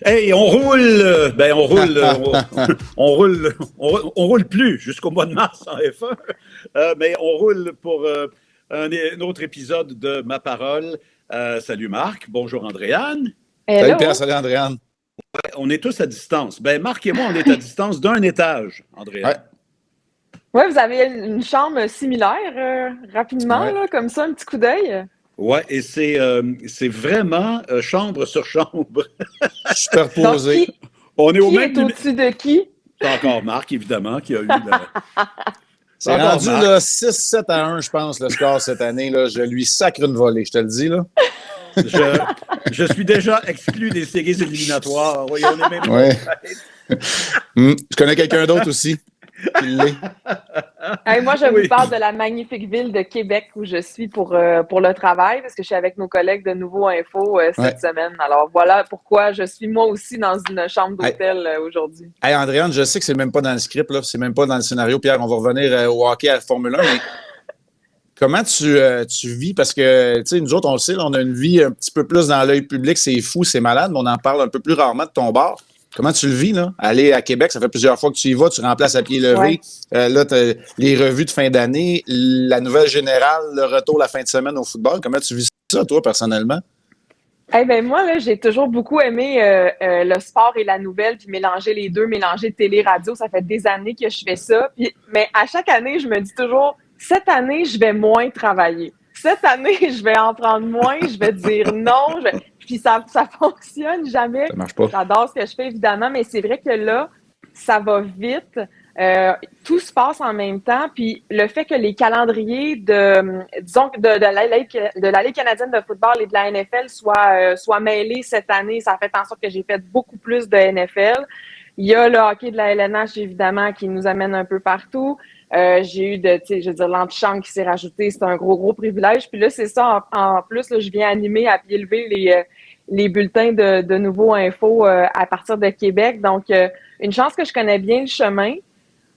Hey, on roule, on roule plus jusqu'au mois de mars en F1, mais on roule pour un autre épisode de Ma Parole. Salut Marc, bonjour Andréane. Hello. Salut Pierre, salut Andréane. On est tous à distance. Ben Marc et moi, on est à distance d'un étage, Andréane. Ouais. Oui, vous avez une chambre similaire, rapidement, Ouais. là, comme ça, un petit coup d'œil. Ouais, et c'est vraiment chambre sur chambre. Superposé. Donc, On est au qui même est au-dessus de qui? C'est encore Marc, évidemment, qui a eu la... C'est rendu là, 6-7-1, je pense, le score cette année. Là. Je lui sacre une volée, je te le dis. Là. Je suis déjà exclu des séries éliminatoires. Oui, on est même Ouais. Je connais quelqu'un d'autre aussi qui l'est. Hey, moi, je Oui. vous parle de la magnifique ville de Québec où je suis pour le travail, parce que je suis avec nos collègues de Nouveau Info cette semaine. Alors voilà pourquoi je suis moi aussi dans une chambre d'hôtel aujourd'hui. Hey, Andréane, je sais que c'est même pas dans le script, là, c'est même pas dans le scénario. Pierre, on va revenir au hockey à la Formule 1, mais comment tu vis? Parce que, tu sais, nous autres, on le sait, là, on a une vie un petit peu plus dans l'œil public, c'est fou, c'est malade, mais on en parle un peu plus rarement de ton bar. Comment tu le vis, là? Aller à Québec, ça fait plusieurs fois que tu y vas, tu remplaces à pied levé. Ouais. Là, t'as les revues de fin d'année, la nouvelle générale, le retour la fin de semaine au football. Comment tu vis ça, toi, personnellement? Eh ben moi, là, j'ai toujours beaucoup aimé le sport et la nouvelle, puis mélanger les deux, mélanger télé-radio. Ça fait des années que je fais ça. Mais à chaque année, je me dis toujours, cette année, je vais moins travailler. Cette année, je vais en prendre moins, je vais dire non. Puis ça fonctionne jamais. Ça marche pas. J'adore ce que je fais, évidemment, mais c'est vrai que là, ça va vite. Tout se passe en même temps, puis le fait que les calendriers de la Ligue canadienne de football et de la NFL soient mêlés cette année, ça a fait en sorte que j'ai fait beaucoup plus de NFL. Il y a le hockey de la LNH, évidemment, qui nous amène un peu partout. J'ai eu l'antichambre qui s'est rajouté, c'est un gros privilège. Puis là, c'est ça, en plus, là, je viens animer à pied levé les bulletins de Nouveau Info à partir de Québec. Donc, une chance que je connais bien le chemin.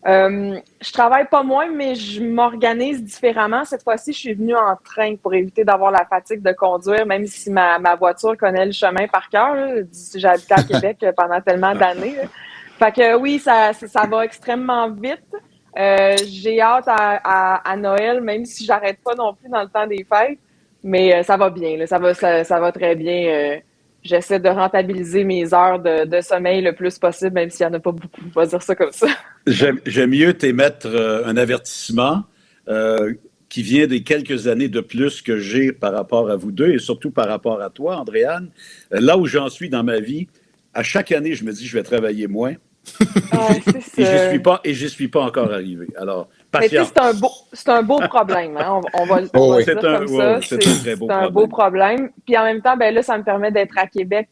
Je travaille pas moins, mais je m'organise différemment. Cette fois-ci, je suis venue en train pour éviter d'avoir la fatigue de conduire, même si ma voiture connaît le chemin par cœur. J'ai habité à Québec pendant tellement d'années. Là. Fait que oui, ça va extrêmement vite. J'ai hâte à Noël, même si j'arrête pas non plus dans le temps des fêtes. Mais ça va bien, là. Ça va très bien. J'essaie de rentabiliser mes heures de sommeil le plus possible, même s'il n'y en a pas beaucoup. On va dire ça comme ça. J'aime mieux t'émettre un avertissement qui vient des quelques années de plus que j'ai par rapport à vous deux et surtout par rapport à toi, Andréane. Là où j'en suis dans ma vie, à chaque année, je me dis je vais travailler moins. Et j'y suis pas encore arrivé. Alors, patience. C'est un beau problème. Hein? On va le dire comme ça. C'est un très beau problème. C'est un beau problème. Puis en même temps, ben là, ça me permet d'être à Québec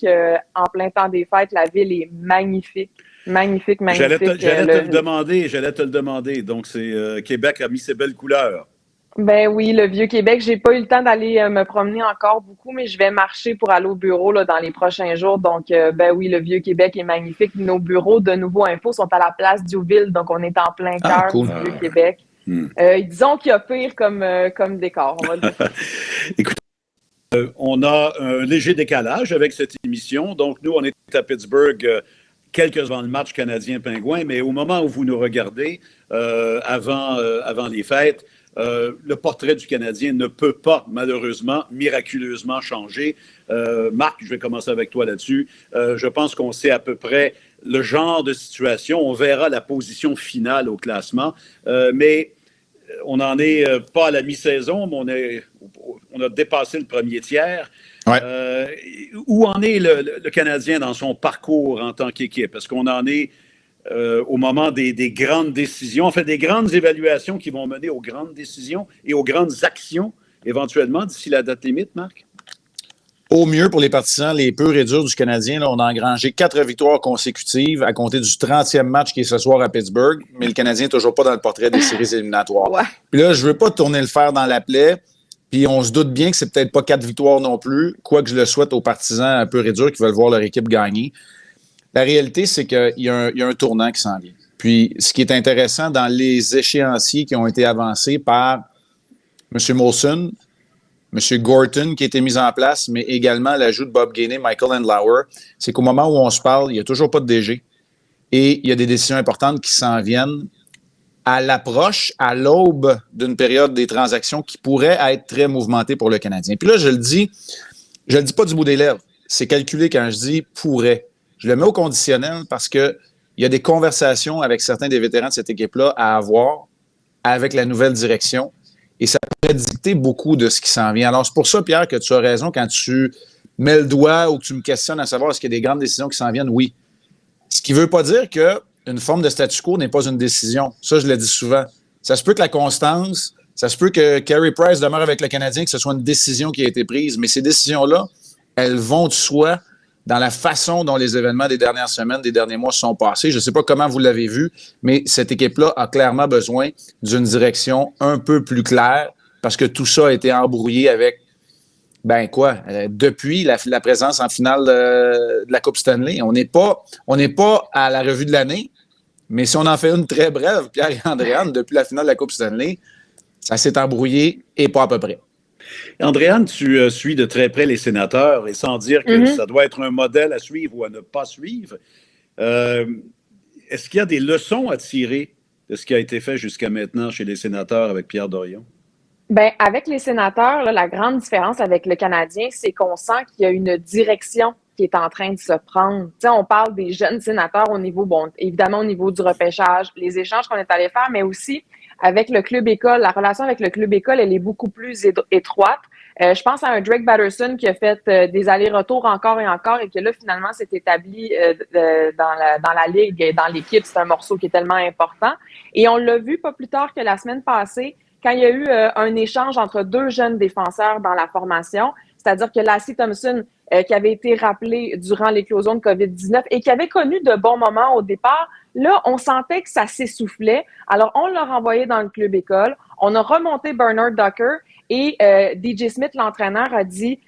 en plein temps des fêtes. La ville est magnifique. Magnifique. J'allais te le demander. Donc, c'est Québec a mis ses belles couleurs. Ben oui, le Vieux-Québec. J'ai pas eu le temps d'aller me promener encore beaucoup, mais je vais marcher pour aller au bureau là, dans les prochains jours. Donc, ben oui, le Vieux-Québec est magnifique. Nos bureaux de Nouveau Info sont à la place Diouville, donc on est en plein cœur du Vieux-Québec. Disons qu'il y a pire comme décor, on va le dire. Écoute, on a un léger décalage avec cette émission. Donc, nous, on est à Pittsburgh quelques avant le match canadien-pingouin, mais au moment où vous nous regardez, avant les fêtes, le portrait du Canadien ne peut pas, malheureusement, miraculeusement changer. Marc, je vais commencer avec toi là-dessus. Je pense qu'on sait à peu près le genre de situation. On verra la position finale au classement. Mais on n'en est pas à la mi-saison, mais on a dépassé le premier tiers. Ouais. Où en est le Canadien dans son parcours en tant qu'équipe? Est-ce qu'on en est au moment des grandes décisions, en fait, des grandes évaluations qui vont mener aux grandes décisions et aux grandes actions, éventuellement, d'ici la date limite, Marc? Au mieux pour les partisans, les purs et durs du Canadien, là, on a engrangé 4 victoires consécutives à compter du 30e match qui est ce soir à Pittsburgh, mais le Canadien n'est toujours pas dans le portrait des séries éliminatoires. Ouais. Puis là, je ne veux pas tourner le fer dans la plaie, puis on se doute bien que c'est peut-être pas 4 victoires non plus, quoique je le souhaite aux partisans purs et durs qui veulent voir leur équipe gagner. La réalité, c'est qu'il y a un tournant qui s'en vient. Puis, ce qui est intéressant dans les échéanciers qui ont été avancés par M. Molson, M. Gorton qui a été mis en place, mais également l'ajout de Bob Gainey, Michael Andlauer, c'est qu'au moment où on se parle, il n'y a toujours pas de DG et il y a des décisions importantes qui s'en viennent à l'approche, à l'aube d'une période des transactions qui pourrait être très mouvementée pour le Canadien. Puis là, je le dis pas du bout des lèvres. C'est calculé quand je dis « pourrait ». Je le mets au conditionnel parce que il y a des conversations avec certains des vétérans de cette équipe-là à avoir avec la nouvelle direction et ça pourrait dicter beaucoup de ce qui s'en vient. Alors, c'est pour ça, Pierre, que tu as raison quand tu mets le doigt ou que tu me questionnes à savoir est-ce qu'il y a des grandes décisions qui s'en viennent. Oui. Ce qui ne veut pas dire qu'une forme de statu quo n'est pas une décision. Ça, je le dis souvent. Ça se peut que la constance, ça se peut que Carey Price demeure avec le Canadien, que ce soit une décision qui a été prise, mais ces décisions-là, elles vont de soi dans la façon dont les événements des dernières semaines, des derniers mois se sont passés. Je ne sais pas comment vous l'avez vu, mais cette équipe-là a clairement besoin d'une direction un peu plus claire parce que tout ça a été embrouillé avec, depuis la présence en finale de la Coupe Stanley. On n'est pas à la revue de l'année, mais si on en fait une très brève, Pierre et Andréane, depuis la finale de la Coupe Stanley, ça s'est embrouillé et pas à peu près. Andréane, tu suis de très près les Sénateurs et sans dire que ça doit être un modèle à suivre ou à ne pas suivre, est-ce qu'il y a des leçons à tirer de ce qui a été fait jusqu'à maintenant chez les Sénateurs avec Pierre Dorion? Bien, avec les Sénateurs, là, la grande différence avec le Canadien, c'est qu'on sent qu'il y a une direction qui est en train de se prendre. Tu sais, on parle des jeunes sénateurs au niveau, évidemment au niveau du repêchage, les échanges qu'on est allé faire, mais aussi avec le club école. La relation avec le club école, elle est beaucoup plus étroite. Je pense à un Drake Batterson qui a fait des allers-retours encore et encore et que là, finalement, s'est établi dans la ligue et dans l'équipe. C'est un morceau qui est tellement important. Et on l'a vu pas plus tard que la semaine passée, quand il y a eu un échange entre deux jeunes défenseurs dans la formation, c'est-à-dire que Lassie Thompson, qui avait été rappelé durant l'éclosion de COVID-19 et qui avait connu de bons moments au départ, là, on sentait que ça s'essoufflait. Alors, on l'a renvoyé dans le club école. On a remonté Bernard Ducker et DJ Smith, l'entraîneur, a dit,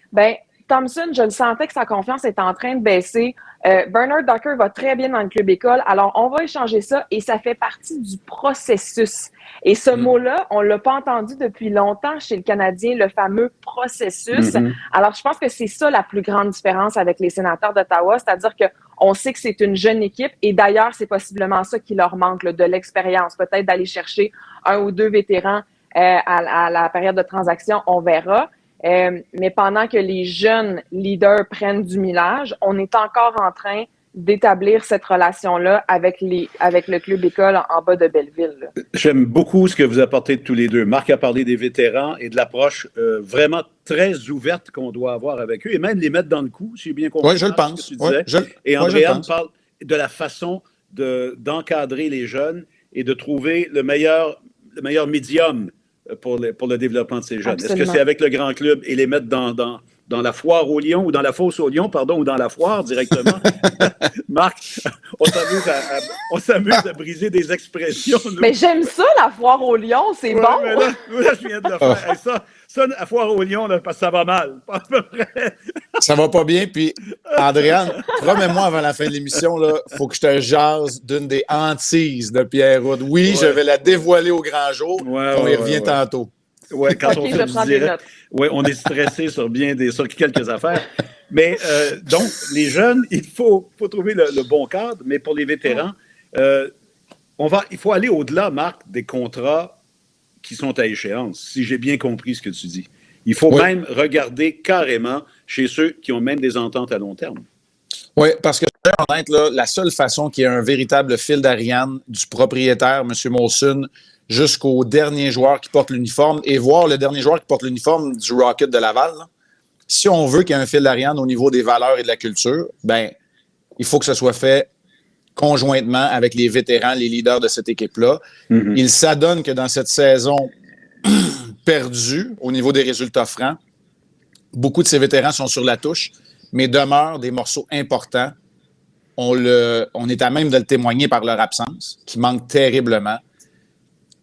Thompson, je le sentais que sa confiance était en train de baisser. Bernard Ducker va très bien dans le club école. Alors, on va échanger ça et ça fait partie du processus. Et ce mot-là, on l'a pas entendu depuis longtemps chez le Canadien, le fameux processus. Alors, je pense que c'est ça la plus grande différence avec les Sénateurs d'Ottawa, c'est-à-dire que on sait que c'est une jeune équipe et d'ailleurs, c'est possiblement ça qui leur manque, là, de l'expérience, peut-être d'aller chercher un ou deux vétérans à la période de transaction, on verra. Mais pendant que les jeunes leaders prennent du millage, on est encore en train d'établir cette relation-là avec le club école en bas de Belleville. Là. J'aime beaucoup ce que vous apportez tous les deux. Marc a parlé des vétérans et de l'approche vraiment très ouverte qu'on doit avoir avec eux et même les mettre dans le coup, si j'ai bien compris. Oui, je le pense. Ce que tu disais. Et Andréane parle de la façon d'encadrer les jeunes et de trouver le meilleur médium pour le développement de ces jeunes. Absolument. Est-ce que c'est avec le grand club et les mettre dans la foire au lion ou dans la fosse au lion, ou dans la foire directement? Marc, on s'amuse à briser des expressions. Nous. Mais j'aime ça, la foire au lion, c'est bon. Mais là, je viens de le faire. Ça, la foire au lion, là, parce que ça va mal. Pas à peu près. Ça va pas bien. Puis, Andréane, promets-moi avant la fin de l'émission, il faut que je te jase d'une des hantises de Pierre Houde. Oui, je vais la dévoiler au grand jour. On y revient tantôt. Oui, quand on fait du direct. Oui, on est stressé sur quelques affaires. Mais donc, les jeunes, il faut trouver le bon cadre, mais pour les vétérans, il faut aller au-delà, Marc, des contrats qui sont à échéance, si j'ai bien compris ce que tu dis. Il faut même regarder carrément chez ceux qui ont même des ententes à long terme. Oui, parce que, honnête, là, la seule façon qu'il y ait un véritable fil d'Ariane du propriétaire, M. Molson, jusqu'au dernier joueur qui porte l'uniforme et voir le dernier joueur qui porte l'uniforme du Rocket de Laval, là, si on veut qu'il y ait un fil d'Ariane au niveau des valeurs et de la culture, il faut que ce soit fait conjointement avec les vétérans, les leaders de cette équipe-là. Il s'adonne que dans cette saison perdue au niveau des résultats francs, beaucoup de ces vétérans sont sur la touche, mais demeurent des morceaux importants. On est à même de le témoigner par leur absence, qui manque terriblement.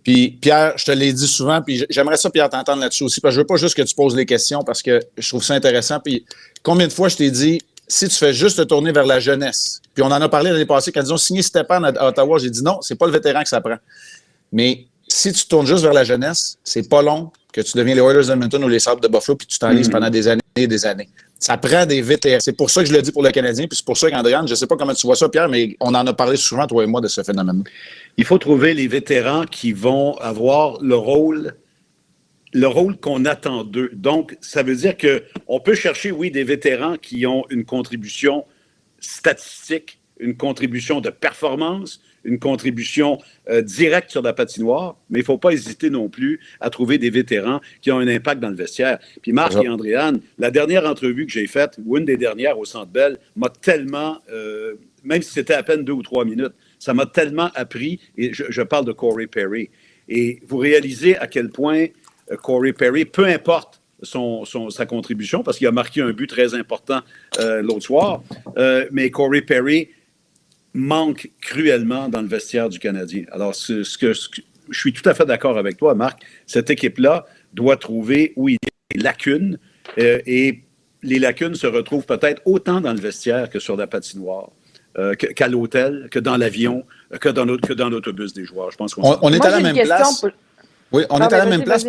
Puis, Pierre, je te l'ai dit souvent, puis j'aimerais ça, Pierre, t'entendre là-dessus aussi, parce que je veux pas juste que tu poses les questions, parce que je trouve ça intéressant. Puis, combien de fois je t'ai dit, si tu fais juste te tourner vers la jeunesse, puis on en a parlé l'année passée, quand ils ont signé Stepan à Ottawa, j'ai dit non, c'est pas le vétéran que ça prend. Mais si tu te tournes juste vers la jeunesse, c'est pas long que tu deviens les Oilers d'Edmonton ou les Sabres de Buffalo, puis tu t'enlises pendant des années et des années. Ça prend des vétérans. C'est pour ça que je le dis pour le Canadien, puis c'est pour ça qu'Andréane, je ne sais pas comment tu vois ça, Pierre, mais on en a parlé souvent, toi et moi, de ce phénomène. Il faut trouver les vétérans qui vont avoir le rôle qu'on attend d'eux. Donc, ça veut dire qu'on peut chercher, oui, des vétérans qui ont une contribution statistique, une contribution de performance, une contribution directe sur la patinoire, mais il ne faut pas hésiter non plus à trouver des vétérans qui ont un impact dans le vestiaire. Puis Marc et Andréane, la dernière entrevue que j'ai faite, ou une des dernières au Centre Bell, m'a tellement, même si c'était à peine 2 ou 3 minutes, ça m'a tellement appris, et je parle de Corey Perry. Et vous réalisez à quel point Corey Perry, peu importe sa contribution, parce qu'il a marqué un but très important l'autre soir, mais Corey Perry manque cruellement dans le vestiaire du Canadien. Alors, je suis tout à fait d'accord avec toi, Marc. Cette équipe-là doit trouver où il y a des lacunes et les lacunes se retrouvent peut-être autant dans le vestiaire que sur la patinoire, qu'à l'hôtel, que dans l'avion, que dans l'autobus des joueurs. Je pense qu'on est à la même place. Oui, on est à la même place.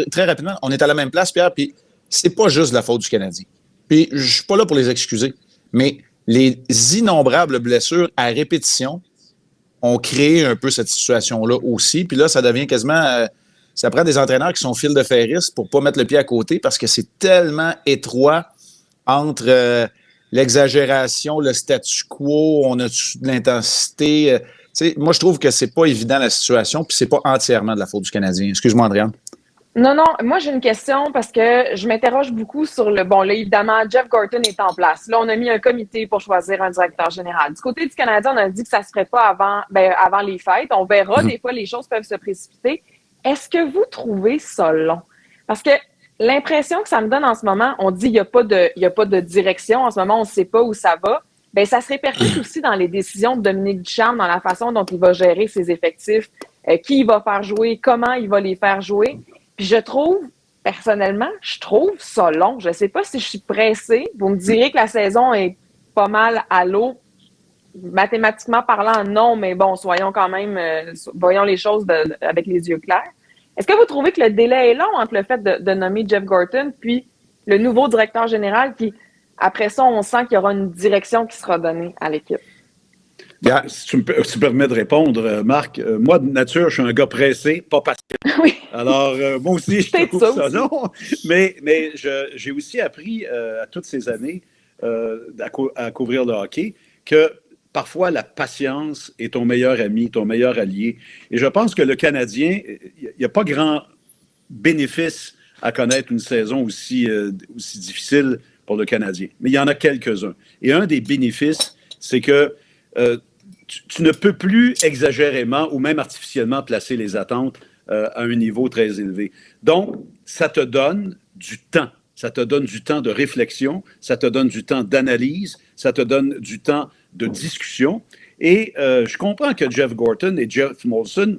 Très rapidement, on est à la même place, Pierre, puis c'est pas juste la faute du Canadien. Puis je suis pas là pour les excuser, mais les innombrables blessures à répétition ont créé un peu cette situation-là aussi. Puis là, ça devient quasiment... ça prend des entraîneurs qui sont fil de ferris pour pas mettre le pied à côté parce que c'est tellement étroit entre l'exagération, le statu quo, on a de l'intensité. Moi, je trouve que c'est pas évident la situation puis c'est pas entièrement de la faute du Canadien. Excuse-moi, Andréane. Non, moi j'ai une question parce que je m'interroge beaucoup sur là, évidemment, Jeff Gorton est en place. Là, on a mis un comité pour choisir un directeur général. Du côté du Canadien, on a dit que ça se ferait pas avant les fêtes. On verra, des fois, les choses peuvent se précipiter. Est-ce que vous trouvez ça long? Parce que l'impression que ça me donne en ce moment, on dit qu'il n'y a pas de direction. En ce moment, on ne sait pas où ça va. Bien, ça se répercute aussi dans les décisions de Dominique Ducharme, dans la façon dont il va gérer ses effectifs, qui il va faire jouer, comment il va les faire jouer. Puis personnellement, je trouve ça long. Je ne sais pas si je suis pressée. Vous me direz que la saison est pas mal à l'eau. Mathématiquement parlant, non, mais bon, soyons quand même, voyons les choses avec les yeux clairs. Est-ce que vous trouvez que le délai est long entre le fait de nommer Jeff Gorton puis le nouveau directeur général qui, après ça, on sent qu'il y aura une direction qui sera donnée à l'équipe? Bien, si tu me permets de répondre, Marc, moi, de nature, je suis un gars pressé, pas patient. Oui. Alors, moi aussi, je trouve ça long. Mais j'ai aussi appris à toutes ces années à couvrir le hockey que parfois, la patience est ton meilleur ami, ton meilleur allié. Et je pense que le Canadien, il n'y a pas grand bénéfice à connaître une saison aussi difficile pour le Canadien. Mais il y en a quelques-uns. Et un des bénéfices, c'est que tu ne peux plus exagérément ou même artificiellement placer les attentes à un niveau très élevé. Donc, ça te donne du temps. Ça te donne du temps de réflexion, ça te donne du temps d'analyse, ça te donne du temps de discussion. Et je comprends que Jeff Gorton et Jeff Molson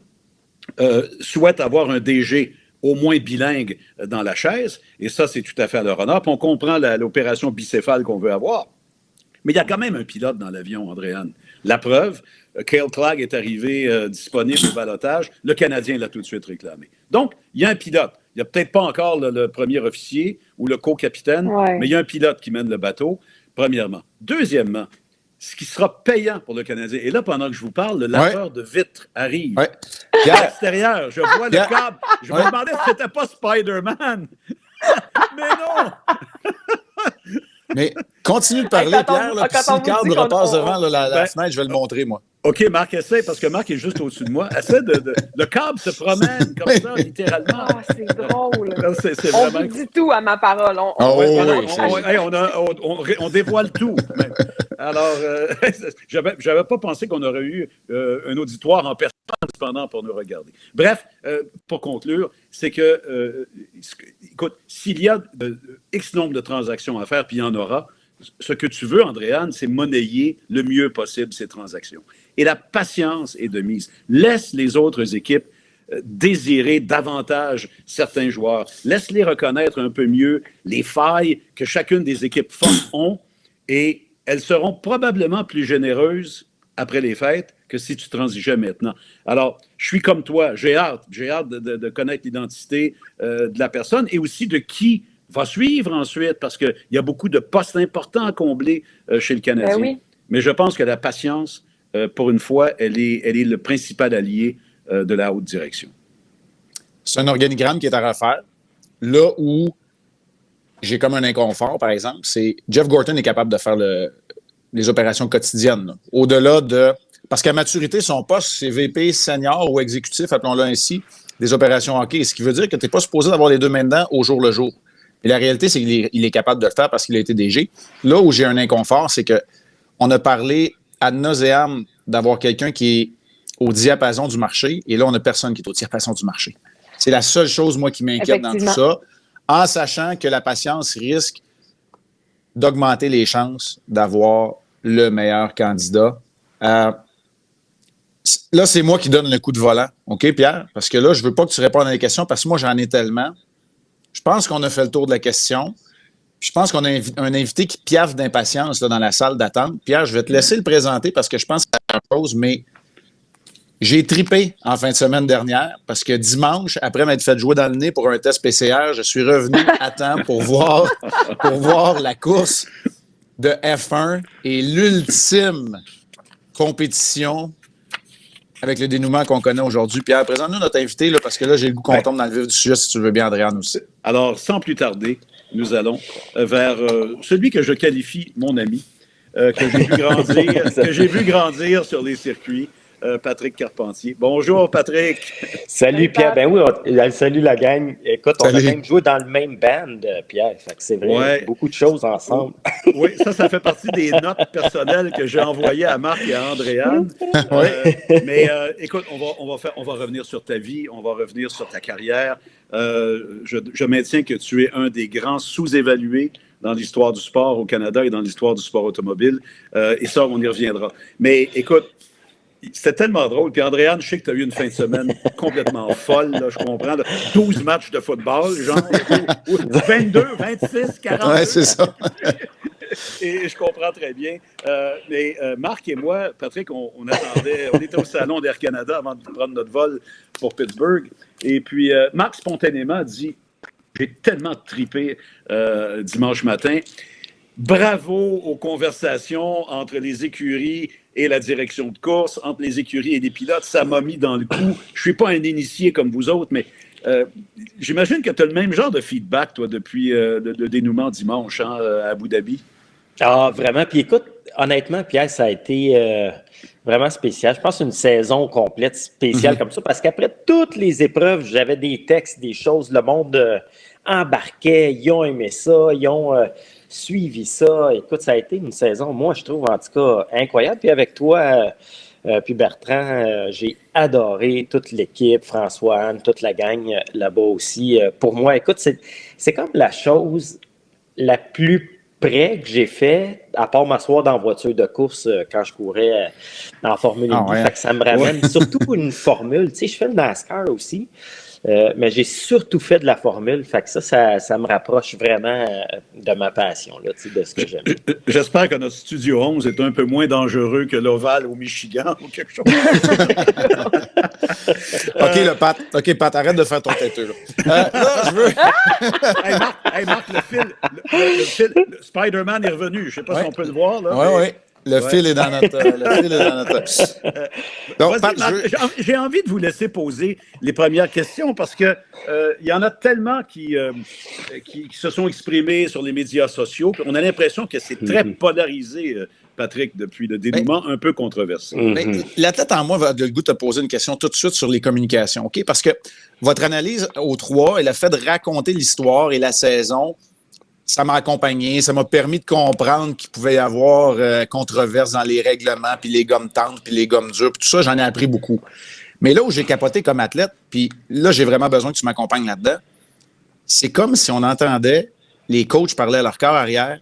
souhaitent avoir un DG au moins bilingue dans la chaise, et ça, c'est tout à fait à leur honneur. Puis on comprend l'opération bicéphale qu'on veut avoir. Mais il y a quand même un pilote dans l'avion, Andréane. La preuve, Cale Clague est arrivé disponible au ballottage. Le Canadien l'a tout de suite réclamé. Donc, il y a un pilote. Il n'y a peut-être pas encore le premier officier ou le co-capitaine, mais il y a un pilote qui mène le bateau, premièrement. Deuxièmement, ce qui sera payant pour le Canadien. Et là, pendant que je vous parle, le laveur de vitres arrive. Ouais. À l'extérieur, je vois le câble. Je me demandais si c'était pas Spider-Man. Mais non! Mais continue de parler, Pierre. Là, si le cadre repasse devant la fenêtre, je vais le montrer, moi. OK, Marc, essaie, parce que Marc est juste au-dessus de moi. Essaie le câble se promène comme ça, littéralement. Ah, c'est drôle. C'est on vous dit tout à ma parole. On dévoile tout. Alors, j'avais pas pensé qu'on aurait eu un auditoire en personne cependant pour nous regarder. Bref, pour conclure, c'est que, écoute, s'il y a X nombre de transactions à faire, puis il y en aura, ce que tu veux, Andréane, c'est monnayer le mieux possible ces transactions. Et la patience est de mise. Laisse les autres équipes désirer davantage certains joueurs. Laisse-les reconnaître un peu mieux les failles que chacune des équipes fortes ont et elles seront probablement plus généreuses après les fêtes que si tu transigeais maintenant. Alors, je suis comme toi, j'ai hâte de connaître l'identité de la personne et aussi de qui va suivre ensuite, parce qu'il y a beaucoup de postes importants à combler chez le Canadien. Ben oui. Mais je pense que la patience, pour une fois, elle est le principal allié de la haute direction. C'est un organigramme qui est à refaire. Là où j'ai comme un inconfort, par exemple, c'est Jeff Gorton est capable de faire les opérations quotidiennes. Là. Au-delà de... Parce qu'à maturité, son poste, c'est VP senior ou exécutif, appelons-le ainsi, des opérations hockey. Ce qui veut dire que tu n'es pas supposé d'avoir les deux mains dedans au jour le jour. Et la réalité, c'est qu'il est capable de le faire parce qu'il a été DG. Là où j'ai un inconfort, c'est qu'on a parlé ad nauseam d'avoir quelqu'un qui est au diapason du marché, et là, on n'a personne qui est au diapason du marché. C'est la seule chose, moi, qui m'inquiète dans tout ça, en sachant que la patience risque d'augmenter les chances d'avoir le meilleur candidat. Là, c'est moi qui donne le coup de volant, OK, Pierre? Parce que là, je ne veux pas que tu répondes à les questions, parce que moi, j'en ai tellement. Je pense qu'on a fait le tour de la question. Je pense qu'on a un invité qui piaffe d'impatience là, dans la salle d'attente. Pierre, je vais te laisser le présenter parce que je pense que c'est la même chose, mais j'ai tripé en fin de semaine dernière parce que dimanche, après m'être fait jouer dans le nez pour un test PCR, je suis revenu à temps pour voir la course de F1 et l'ultime compétition avec le dénouement qu'on connaît aujourd'hui. Pierre, présente-nous notre invité, là, parce que là, j'ai le goût qu'on tombe dans le vif du sujet, si tu veux bien, Andréane, aussi. Alors, sans plus tarder, nous allons vers celui que je qualifie mon ami, que j'ai vu grandir sur les circuits, Patrick Carpentier. Bonjour, Patrick. Salut, Pierre. Ben oui, salut la gang. Écoute, on a même joué dans le même band, Pierre. Fait que c'est vrai, beaucoup de choses ensemble. Oui, ça fait partie des notes personnelles que j'ai envoyées à Marc et à Andréane. Mais écoute, on va revenir sur ta vie, on va revenir sur ta carrière. Je maintiens que tu es un des grands sous-évalués dans l'histoire du sport au Canada et dans l'histoire du sport automobile. Et ça, on y reviendra. Mais écoute, c'était tellement drôle. Puis Andréane, je sais que tu as eu une fin de semaine complètement folle, là, je comprends. Là. 12 matchs de football, genre 22, 26, 40. Ouais, c'est ça. Et je comprends très bien. Mais Marc et moi, Patrick, on était au salon d'Air Canada avant de prendre notre vol pour Pittsburgh. Et puis, Marc, spontanément, dit « J'ai tellement tripé dimanche matin. Bravo aux conversations entre les écuries et la direction de course, entre les écuries et les pilotes. Ça m'a mis dans le coup. Je ne suis pas un initié comme vous autres, mais j'imagine que tu as le même genre de feedback, toi, depuis le dénouement dimanche à Abu Dhabi. Ah, vraiment. Puis écoute, honnêtement, Pierre, ça a été vraiment spécial. Je pense une saison complète spéciale comme ça, parce qu'après toutes les épreuves, j'avais des textes, des choses, le monde embarquait, ils ont aimé ça, ils ont suivi ça. Écoute, ça a été une saison, moi, je trouve, en tout cas, incroyable. Puis avec toi, puis Bertrand, j'ai adoré toute l'équipe, François-Anne, toute la gang là-bas aussi. Pour moi, écoute, c'est comme la chose la plus près que j'ai fait, à part m'asseoir dans la voiture de course quand je courais en Formule 1. Ouais. Fait que ça me ramène surtout une formule. Tu sais, je fais le NASCAR aussi, mais j'ai surtout fait de la formule. Fait que ça me rapproche vraiment de ma passion, là, tu sais, de ce que j'aime. J'espère que notre Studio 11 est un peu moins dangereux que l'Oval au Michigan ou quelque chose. OK, Pat, arrête de faire ton têteux. Là, je veux... Hey, Marc, le fil, Spider-Man est revenu. Je ne sais pas si on peut le voir. Oui. Le fil est dans notre... Donc, Pat, j'ai envie de vous laisser poser les premières questions parce que il y en a tellement qui se sont exprimés sur les médias sociaux. On a l'impression que c'est très polarisé, Patrick, depuis le dénouement un peu controversé. L'athlète en moi va le goût de te poser une question tout de suite sur les communications, OK? Parce que votre analyse aux trois, elle a fait de raconter l'histoire et la saison. Ça m'a accompagné, ça m'a permis de comprendre qu'il pouvait y avoir controverse dans les règlements, puis les gommes tendres, puis les gommes dures, puis tout ça, j'en ai appris beaucoup. Mais là où j'ai capoté comme athlète, puis là, j'ai vraiment besoin que tu m'accompagnes là-dedans, c'est comme si on entendait les coachs parler à leur corps arrière,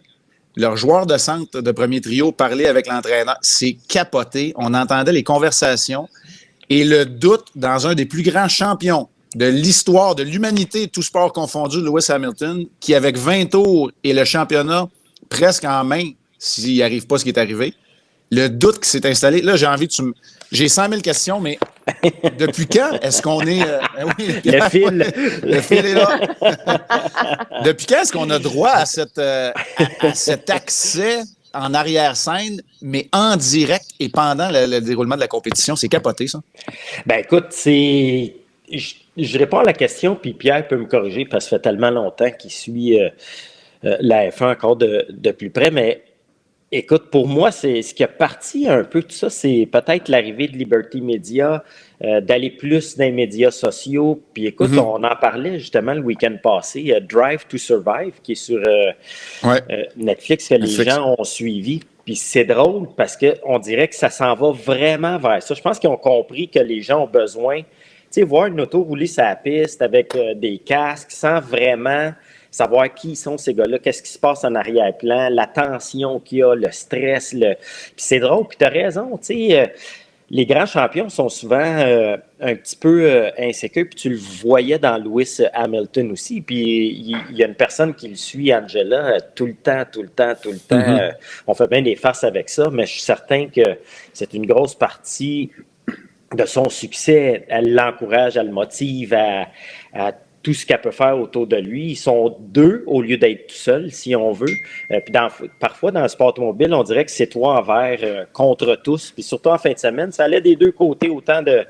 leurs joueurs de centre de premier trio parler avec l'entraîneur. C'est capoté. On entendait les conversations et le doute dans un des plus grands champions de l'histoire de l'humanité, tout sport confondu, Lewis Hamilton, qui avec 20 tours et le championnat presque en main, s'il n'arrive pas ce qui est arrivé, le doute qui s'est installé. Là, j'ai envie de... J'ai 100 000 questions, mais depuis quand est-ce qu'on est... oui, le fil. Le fil est là. Depuis quand est-ce qu'on a droit à cet accès en arrière-scène, mais en direct et pendant le déroulement de la compétition? C'est capoté, ça. Ben écoute, je réponds à la question, puis Pierre peut me corriger parce que ça fait tellement longtemps qu'il suit la F1 encore de plus près, mais écoute, pour moi, c'est ce qui a parti un peu de ça, c'est peut-être l'arrivée de Liberty Media, d'aller plus dans les médias sociaux. Puis écoute, on en parlait justement le week-end passé, Drive to Survive, qui est sur Netflix, que les gens ont suivi. Puis c'est drôle parce qu'on dirait que ça s'en va vraiment vers ça. Je pense qu'ils ont compris que les gens ont besoin, tu sais, voir une auto rouler sur la piste avec des casques sans vraiment savoir qui sont ces gars-là, qu'est-ce qui se passe en arrière-plan, la tension qu'il y a, le stress. Puis c'est drôle, puis tu as raison, tu sais, les grands champions sont souvent un petit peu insécures, puis tu le voyais dans Lewis Hamilton aussi, puis il y a une personne qui le suit, Angela, tout le temps. On fait bien des farces avec ça, mais je suis certain que c'est une grosse partie de son succès. Elle l'encourage, elle le motive à tout ce qu'elle peut faire autour de lui. Ils sont deux au lieu d'être tout seuls, si on veut. Puis parfois, dans le sport automobile, on dirait que c'est toi envers contre tous. Puis surtout en fin de semaine, ça allait des deux côtés, autant de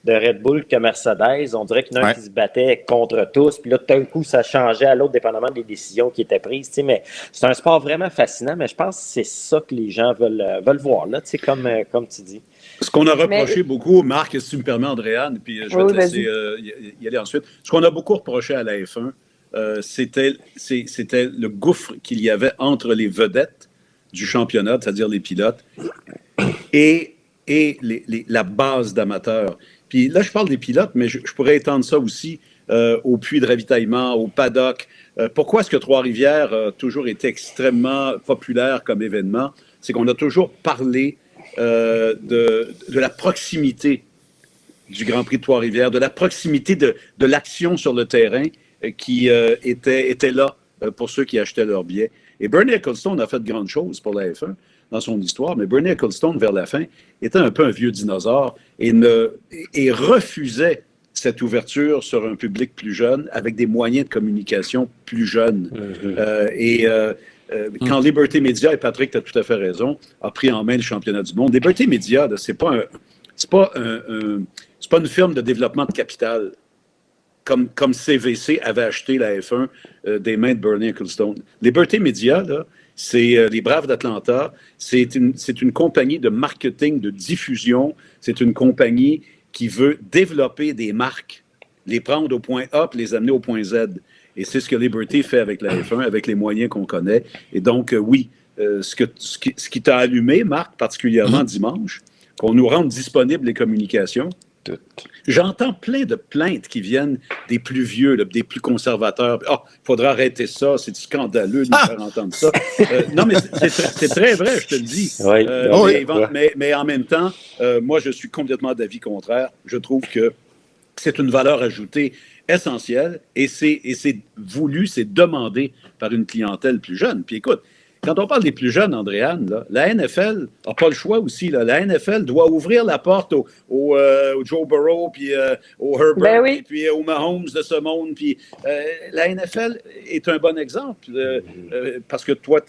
Red Bull que Mercedes. On dirait qu'il y en a un qui se battait contre tous. Puis là, tout d'un coup, ça changeait à l'autre, dépendamment des décisions qui étaient prises. Tu sais, mais c'est un sport vraiment fascinant, mais je pense que c'est ça que les gens veulent voir, là, tu sais, comme tu dis. Ce qu'on a reproché beaucoup, Marc, si tu me permets, Andréane, puis je vais te laisser y aller ensuite. Ce qu'on a beaucoup reproché à la F1, c'était le gouffre qu'il y avait entre les vedettes du championnat, c'est-à-dire les pilotes, et la base d'amateurs. Puis là, je parle des pilotes, mais je pourrais étendre ça aussi au puits de ravitaillement, au paddock. Pourquoi est-ce que Trois-Rivières a toujours été extrêmement populaire comme événement? C'est qu'on a toujours parlé de la proximité du Grand Prix de Trois-Rivières, de la proximité de l'action sur le terrain qui était là pour ceux qui achetaient leurs billets. Et Bernie Ecclestone a fait de grandes choses pour la F1 dans son histoire, mais Bernie Ecclestone, vers la fin, était un peu un vieux dinosaure et refusait cette ouverture sur un public plus jeune avec des moyens de communication plus jeunes. Quand Liberty Media, et Patrick, tu as tout à fait raison, a pris en main le championnat du monde, Liberty Media, c'est pas une firme de développement de capital comme CVC avait acheté la F1 des mains de Bernie Ecclestone. Liberty Media, là, c'est les Braves d'Atlanta, c'est une compagnie de marketing, de diffusion, c'est une compagnie qui veut développer des marques, les prendre au point A et les amener au point Z. Et c'est ce que Liberty fait avec la F1, avec les moyens qu'on connaît. Et donc, oui, ce qui t'a allumé, Marc, particulièrement dimanche, qu'on nous rende disponibles les communications. J'entends plein de plaintes qui viennent des plus vieux, là, des plus conservateurs. « Ah, il faudra arrêter ça, c'est scandaleux de nous faire entendre ça. » Non, mais c'est très vrai, je te le dis. Mais en même temps, moi, je suis complètement d'avis contraire. Je trouve que c'est une valeur ajoutée essentielle et c'est voulu, c'est demandé par une clientèle plus jeune. Puis écoute, quand on parle des plus jeunes, Andréane, là, la NFL n'a pas le choix aussi. Là. La NFL doit ouvrir la porte au Joe Burrow, puis au Herbert, puis au Mahomes de ce monde. Puis la NFL est un bon exemple parce que toi,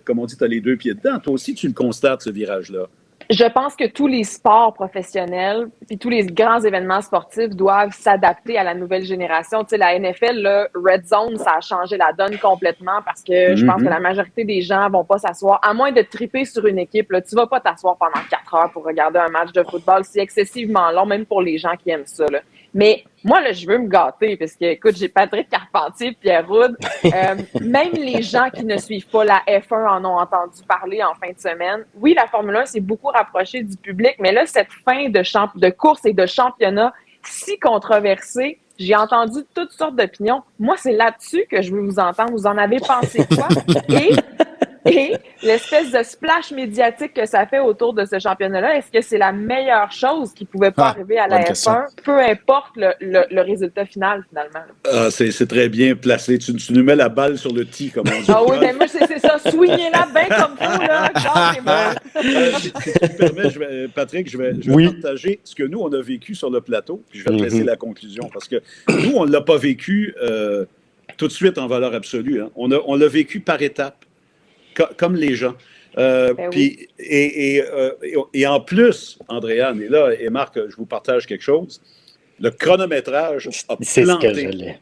comme on dit, tu as les deux pieds dedans. Toi aussi, tu le constates, ce virage-là. Je pense que tous les sports professionnels puis tous les grands événements sportifs doivent s'adapter à la nouvelle génération. Tu sais, la NFL, là, Red Zone, ça a changé la donne complètement parce que je pense que la majorité des gens vont pas s'asseoir, à moins de triper sur une équipe. Là, tu vas pas t'asseoir pendant 4 heures pour regarder un match de football. C'est excessivement long, même pour les gens qui aiment ça. Là. Mais moi, là, je veux me gâter parce que, écoute, j'ai Patrick Carpentier, Pierre Roud. Même les gens qui ne suivent pas la F1 en ont entendu parler en fin de semaine. Oui, la Formule 1 s'est beaucoup rapprochée du public, mais là, cette fin de course et de championnat si controversée, j'ai entendu toutes sortes d'opinions. Moi, c'est là-dessus que je veux vous entendre. Vous en avez pensé quoi? Et l'espèce de splash médiatique que ça fait autour de ce championnat-là, est-ce que c'est la meilleure chose qui pouvait pas arriver à la F1, peu importe le résultat final, finalement? C'est très bien placé. Tu nous mets la balle sur le tee, comme on dit. Ah oui, mais moi, c'est ça. Swingez-la bien comme faut, là. Si tu me permets, Patrick, je vais partager ce que nous, on a vécu sur le plateau, puis je vais te laisser la conclusion, parce que nous, on ne l'a pas vécu tout de suite en valeur absolue. Hein. On l'a vécu par étapes, comme les gens. Puis, et en plus, Andréane, et Marc, je vous partage quelque chose, le chronométrage a planté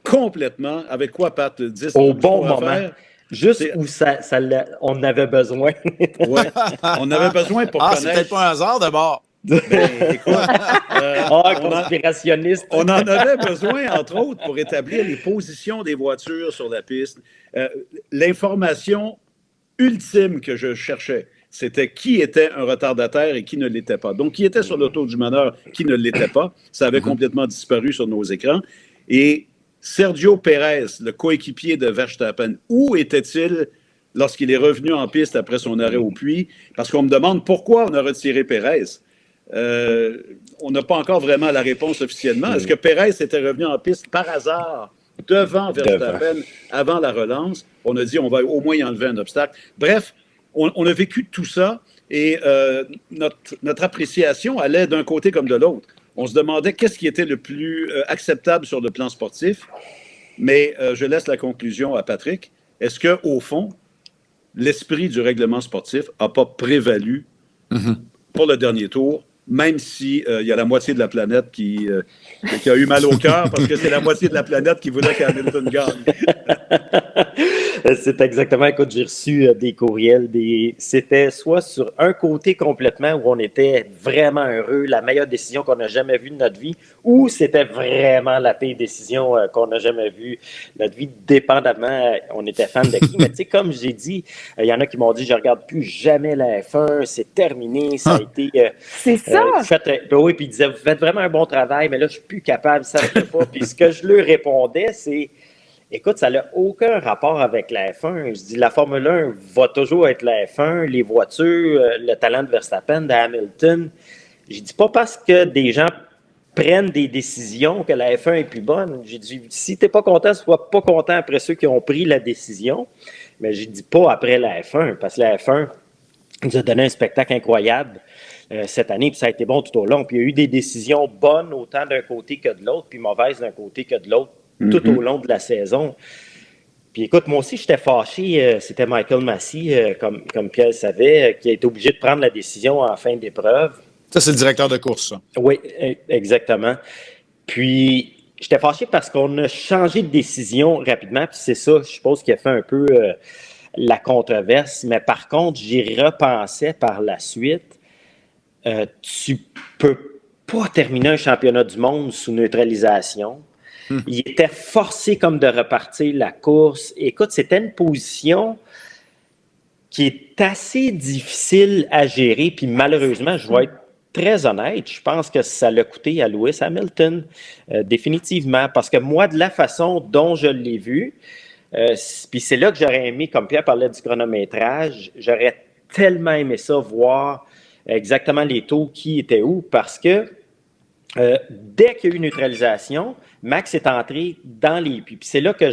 complètement. Avec quoi, Pat? 10 au bon moment. Juste où on avait besoin. Oui, on avait besoin pour connaître. C'est peut-être pas un hasard d'abord. Ben, écoute, conspirationniste. On en avait besoin, entre autres, pour établir les positions des voitures sur la piste. L'information ultime que je cherchais, c'était qui était un retardataire et qui ne l'était pas. Donc, qui était sur l'auto du meneur, qui ne l'était pas. Ça avait complètement disparu sur nos écrans. Et Sergio Pérez, le coéquipier de Verstappen, où était-il lorsqu'il est revenu en piste après son arrêt au puits? Parce qu'on me demande pourquoi on a retiré Pérez. On n'a pas encore vraiment la réponse officiellement. Est-ce que Pérez était revenu en piste par hasard devant Verstappen avant la relance? On a dit on va au moins y enlever un obstacle. Bref, on a vécu tout ça et notre appréciation allait d'un côté comme de l'autre. On se demandait qu'est-ce qui était le plus acceptable sur le plan sportif, mais je laisse la conclusion à Patrick. Est-ce qu'au fond, l'esprit du règlement sportif n'a pas prévalu pour le dernier tour, même s'il y a la moitié de la planète qui a eu mal au cœur parce que c'est la moitié de la planète qui voulait qu'Hamilton gagne? C'est exactement, écoute, j'ai reçu des courriels, c'était soit sur un côté complètement où on était vraiment heureux, la meilleure décision qu'on a jamais vue de notre vie, ou c'était vraiment la pire décision qu'on n'a jamais vue de notre vie, dépendamment, on était fan de qui. Mais tu sais, comme j'ai dit, il y en a qui m'ont dit, je regarde plus jamais la F1, c'est terminé, ça a été... c'est ça! Oui, puis ils disaient, vous faites vraiment un bon travail, mais là, je suis plus capable, ça ne fait pas. Puis ce que je leur répondais, c'est... Écoute, ça n'a aucun rapport avec la F1. Je dis, la Formule 1 va toujours être la F1, les voitures, le talent de Verstappen, de Hamilton. Je dis pas parce que des gens prennent des décisions que la F1 est plus bonne. J'ai dit, si tu n'es pas content, sois pas content après ceux qui ont pris la décision. Mais je dis pas après la F1, parce que la F1 nous a donné un spectacle incroyable cette année, puis ça a été bon tout au long. Puis il y a eu des décisions bonnes autant d'un côté que de l'autre, puis mauvaises d'un côté que de l'autre. Tout au long de la saison. Puis écoute, moi aussi, j'étais fâché. C'était Michael Massey, comme Pierre le savait, qui a été obligé de prendre la décision en fin d'épreuve. Ça, c'est le directeur de course, ça. Oui, exactement. Puis, j'étais fâché parce qu'on a changé de décision rapidement. Puis c'est ça, je suppose, qui a fait un peu la controverse. Mais par contre, j'y repensais par la suite. Tu peux pas terminer un championnat du monde sous neutralisation. Il était forcé comme de repartir la course. Écoute, c'était une position qui est assez difficile à gérer. Puis malheureusement, je vais être très honnête, je pense que ça l'a coûté à Lewis Hamilton, définitivement. Parce que moi, de la façon dont je l'ai vu, puis c'est là que j'aurais aimé, comme Pierre parlait du chronométrage, j'aurais tellement aimé ça, voir exactement les taux qui étaient où, parce que dès qu'il y a eu neutralisation, Max est entré dans les puits. Puis c'est là que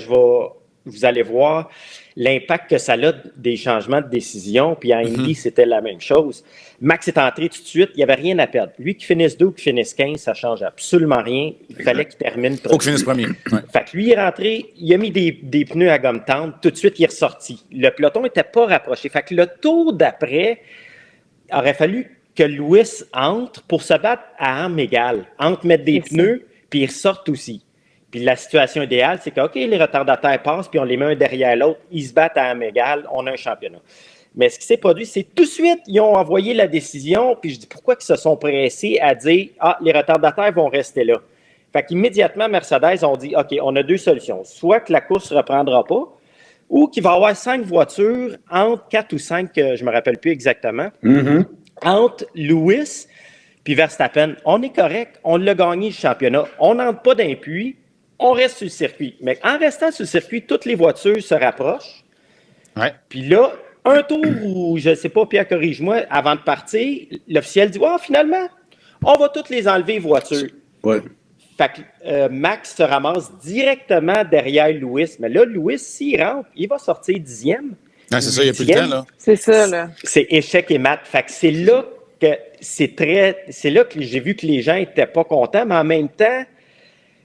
vous allez voir l'impact que ça a des changements de décision. Puis en Indy, c'était la même chose. Max est entré tout de suite, il n'y avait rien à perdre. Lui qui finisse 2 ou qui finisse 15, ça ne change absolument rien. Il fallait qu'il termine premier. Faut qu'il finisse premier. Ouais. Fait que lui, il est rentré, il a mis des pneus à gomme tendre, tout de suite, il est ressorti. Le peloton n'était pas rapproché. Fait que le tour d'après, aurait fallu que Lewis entre pour se battre à armes égales, entre mettre des pneus, puis ils ressortent aussi. Puis la situation idéale, c'est que, OK, les retardataires passent, puis on les met un derrière l'autre, ils se battent à armes égales, on a un championnat. Mais ce qui s'est produit, c'est tout de suite, ils ont envoyé la décision, puis je dis, pourquoi ils se sont pressés à dire, les retardataires vont rester là? Fait qu'immédiatement, Mercedes ont dit, OK, on a 2 solutions. Soit que la course ne reprendra pas, ou qu'il va y avoir 5 voitures, entre 4 ou 5, je ne me rappelle plus exactement, entre Lewis puis Verstappen. On est correct, on l'a gagné le championnat. On n'entre pas d'un puits, on reste sur le circuit. Mais en restant sur le circuit, toutes les voitures se rapprochent. Ouais. Puis là, un tour où, je ne sais pas, Pierre, corrige-moi, avant de partir, l'officiel dit finalement, on va toutes les enlever, les voitures. Ouais. Fait que Max se ramasse directement derrière Lewis. Mais là, Lewis, s'il rentre, il va sortir 10e. Ah, c'est ça, il n'y a plus le temps, là. C'est ça, là. C'est échec et mat. Fait que c'est là que j'ai vu que les gens n'étaient pas contents, mais en même temps,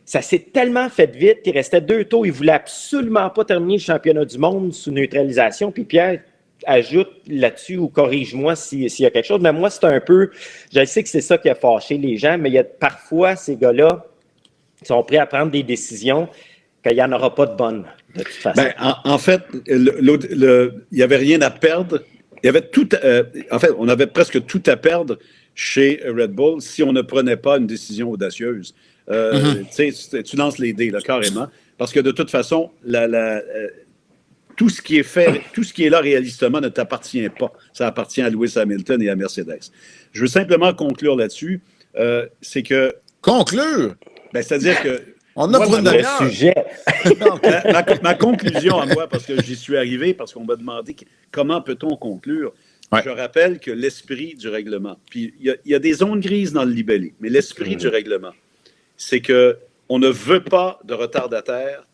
ça s'est tellement fait vite qu'il restait 2 tours. Il ne voulait absolument pas terminer le championnat du monde sous neutralisation. Puis Pierre ajoute là-dessus ou corrige-moi s'il y a quelque chose. Mais moi, c'est un peu... Je sais que c'est ça qui a fâché les gens, mais il y a parfois ces gars-là qui sont prêts à prendre des décisions qu'il n'y en aura pas de bonnes, de toute façon. Ben, en fait, il n'y avait rien à perdre. Il y avait tout. En fait, on avait presque tout à perdre chez Red Bull si on ne prenait pas une décision audacieuse. Tu lances les dés, là, carrément. Parce que de toute façon, tout ce qui est fait, tout ce qui est là réalistement ne t'appartient pas. Ça appartient à Lewis Hamilton et à Mercedes. Je veux simplement conclure là-dessus. C'est que. Conclure? Ben, c'est-à-dire que. On a pour une demi-heure. Sujet. Ma conclusion à moi, parce que j'y suis arrivé, parce qu'on m'a demandé comment peut-on conclure. Ouais. Je rappelle que l'esprit du règlement, puis il y a des zones grises dans le libellé, mais l'esprit du règlement, c'est qu'on ne veut pas de retardataire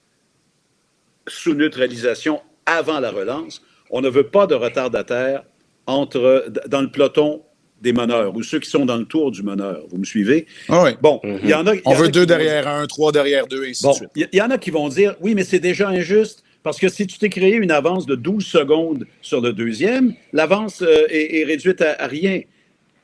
sous neutralisation avant la relance. On ne veut pas de retardataire dans le peloton des meneurs ou ceux qui sont dans le tour du meneur. Vous me suivez? Ah oui. Bon, il y en a. On veut 2 derrière 1, 3 derrière 2, et ainsi de suite. Il y en a qui vont dire, oui, mais c'est déjà injuste, parce que si tu t'es créé une avance de 12 secondes sur le deuxième, l'avance est réduite à rien.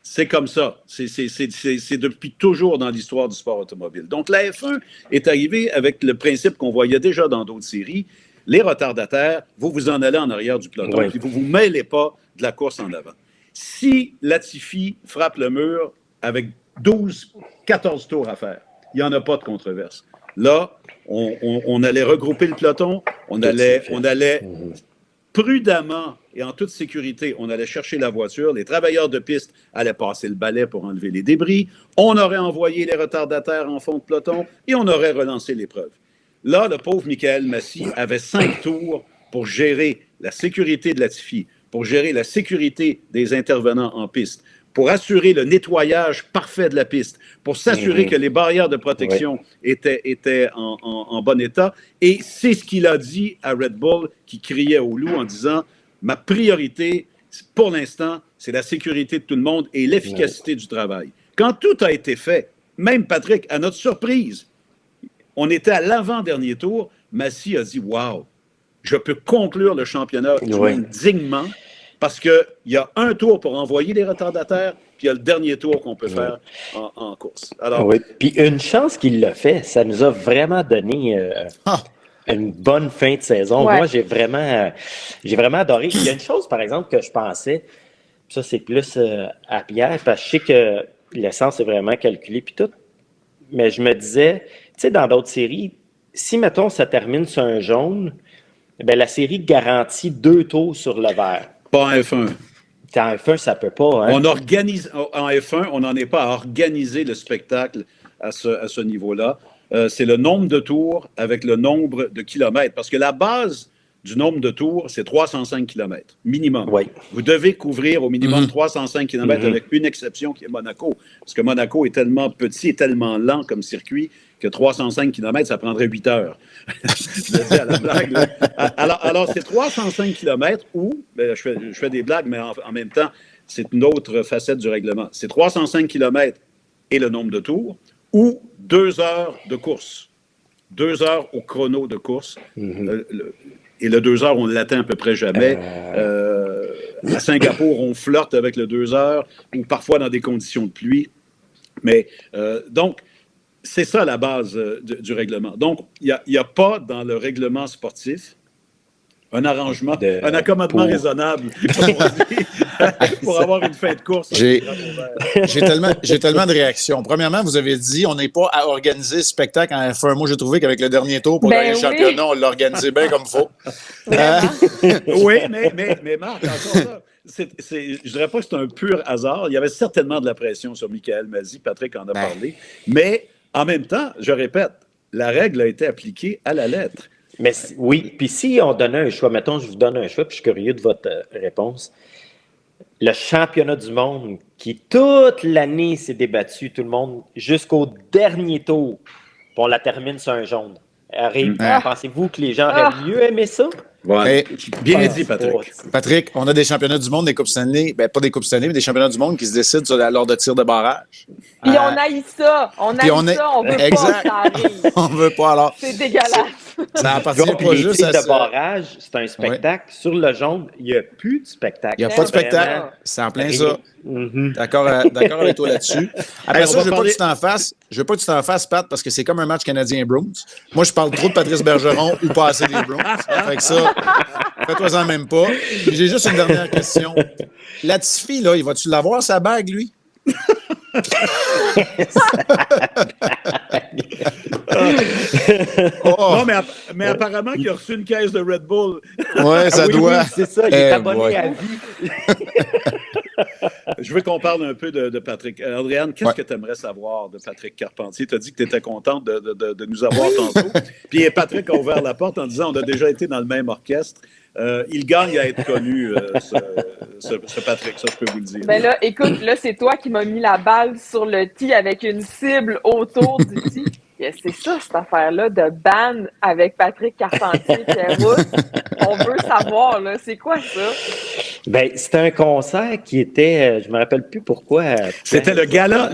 C'est comme ça. C'est depuis toujours dans l'histoire du sport automobile. Donc, la F1 est arrivée avec le principe qu'on voyait déjà dans d'autres séries. Les retardataires, vous vous en allez en arrière du peloton, puis vous ne vous mêlez pas de la course en avant. Si Latifi frappe le mur avec 12, 14 tours à faire, il n'y en a pas de controverse. Là, on allait regrouper le peloton, on allait prudemment et en toute sécurité, on allait chercher la voiture, les travailleurs de piste allaient passer le balai pour enlever les débris, on aurait envoyé les retardataires en fond de peloton et on aurait relancé l'épreuve. Là, le pauvre Michael Massy avait 5 tours pour gérer la sécurité de Latifi, pour gérer la sécurité des intervenants en piste, pour assurer le nettoyage parfait de la piste, pour s'assurer que les barrières de protection étaient en bon état. Et c'est ce qu'il a dit à Red Bull, qui criait au loup en disant « Ma priorité, pour l'instant, c'est la sécurité de tout le monde et l'efficacité du travail. » Quand tout a été fait, même Patrick, à notre surprise, on était à l'avant-dernier tour, Massy a dit « Wow, je peux conclure le championnat du monde dignement parce qu'il y a un tour pour envoyer les retardataires, puis il y a le dernier tour qu'on peut faire en course. » Alors, puis une chance qu'il l'a fait, ça nous a vraiment donné une bonne fin de saison. Ouais. Moi, j'ai vraiment adoré. Il y a une chose, par exemple, que je pensais, ça c'est plus à Pierre, parce que je sais que l'essence est vraiment calculée, puis tout, mais je me disais, tu sais, dans d'autres séries, si, mettons, ça termine sur un jaune, bien, la série garantit 2 tours sur le vert. pas en F1. En F1, ça peut pas. Hein? On organise, en F1, on n'en est pas à organiser le spectacle à ce niveau-là. C'est le nombre de tours avec le nombre de kilomètres. Parce que la base du nombre de tours, c'est 305 kilomètres, minimum. Oui. Vous devez couvrir au minimum 305 kilomètres avec une exception qui est Monaco. Parce que Monaco est tellement petit et tellement lent comme circuit que 305 kilomètres, ça prendrait 8 heures. Je le dis à la blague. Là. Alors, c'est 305 kilomètres où, ben, je fais des blagues, mais en même temps, c'est une autre facette du règlement. C'est 305 kilomètres et le nombre de tours, ou 2 heures de course. 2 heures au chrono de course. Et le 2 heures, on l'atteint à peu près jamais. À Singapour, on flirte avec le 2 heures, ou parfois dans des conditions de pluie. Mais donc, c'est ça la base du règlement. Donc, il n'y a pas dans le règlement sportif un arrangement, un accommodement raisonnable, comme on dit, pour avoir une fin de course. J'ai tellement de réactions. Premièrement, vous avez dit on n'est pas à organiser ce spectacle en F1. Moi, j'ai trouvé qu'avec le dernier tour pour gagner le championnat, on l'a organisé bien comme il faut. Oui, mais Marc, encore là, je ne dirais pas que c'est un pur hasard. Il y avait certainement de la pression sur Michael Masi. Patrick en a parlé. Mais en même temps, je répète, la règle a été appliquée à la lettre. Oui, puis si on donnait un choix, mettons, je vous donne un choix, puis je suis curieux de votre réponse. Le championnat du monde qui, toute l'année, s'est débattu, tout le monde, jusqu'au dernier tour, puis on la termine sur un jaune. Pensez-vous que les gens auraient mieux aimé ça? Ouais. Bien dit, Patrick. Patrick, on a des championnats du monde, des Coupes Stanley, pas des Coupes Stanley, mais des championnats du monde qui se décident lors de tirs de barrage. Puis on haït ça. On veut pas que ça arrive. On veut pas, alors. C'est dégueulasse. Ça appartient pas juste à de barrage, c'est un spectacle. Ouais. Sur le jaune, il n'y a plus de spectacle. Il n'y a pas de spectacle. C'est en plein ça. D'accord avec toi là-dessus. Après ça, je veux pas que tu t'en fasses. Je veux pas que tu t'en fasses, Pat, parce que c'est comme un match Canadien-Bruins. Moi, je parle trop de Patrice Bergeron ou pas assez des Bruins. Fait que ça, fais-toi-en même pas. J'ai juste une dernière question. Latifi, là, il va-tu l'avoir, sa bague, lui? Non, mais apparemment qu'il a reçu une caisse de Red Bull. Ouais, ça doit. Oui, c'est ça, il est abonné à vie. Je veux qu'on parle un peu de Patrick. Andréane, qu'est-ce que tu aimerais savoir de Patrick Carpentier? Tu as dit que tu étais contente de nous avoir tantôt. Puis Patrick a ouvert la porte en disant on a déjà été dans le même orchestre. Il gagne à être connu, ce Patrick, ça je peux vous le dire. Ben là, écoute, là, c'est toi qui m'as mis la balle sur le tee avec une cible autour du tee. C'est ça, cette affaire-là de ban avec Patrick Carpentier, Pierre-Rousse. On veut savoir, là, c'est quoi ça? Ben, c'était un concert qui était, je me rappelle plus pourquoi. C'était le gala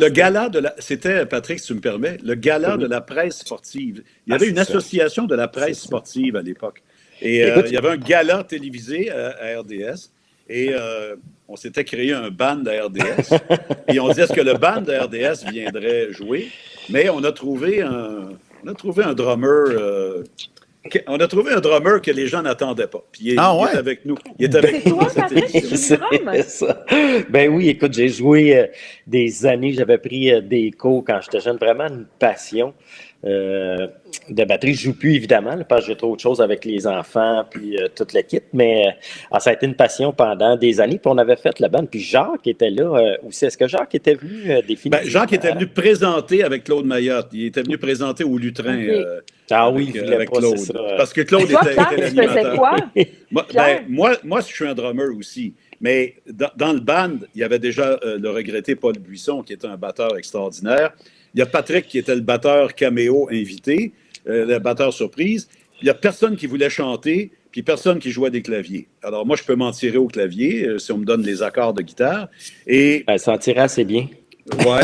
de la, c'était, Patrick, si tu me permets, le gala de la presse sportive. Il y avait une association de la presse sportive à l'époque. Et il y avait un gala télévisé à RDS. Et on s'était créé un band à RDS. Et on disait, est-ce que le band de RDS viendrait jouer? Mais on a trouvé un drummer. On a trouvé un drummer que les gens n'attendaient pas. Puis il est avec nous. Il est avec nous dans cette émission. Ben oui, écoute, j'ai joué des années. J'avais pris des cours quand j'étais jeune. Vraiment une passion. De batterie, je joue plus évidemment parce que j'ai trop de choses avec les enfants puis toute l'équipe, mais ça a été une passion pendant des années. Puis on avait fait la bande. Puis Jacques était là aussi. Est-ce que Jacques était venu définir? Jacques était venu présenter avec Claude Mayotte. Il était venu présenter au Lutrin. Oui, il voulait pas, Claude. c'est ça. Parce que Claude était l'animateur. Quoi? Moi, je suis un drummer aussi. Mais dans le band, il y avait déjà le regretté Paul Buisson, qui était un batteur extraordinaire. Il y a Patrick qui était le batteur caméo invité, le batteur surprise. Il n'y a personne qui voulait chanter, puis personne qui jouait des claviers. Alors moi, je peux m'en tirer au clavier si on me donne les accords de guitare. Et ça en tirait assez bien. Ouais,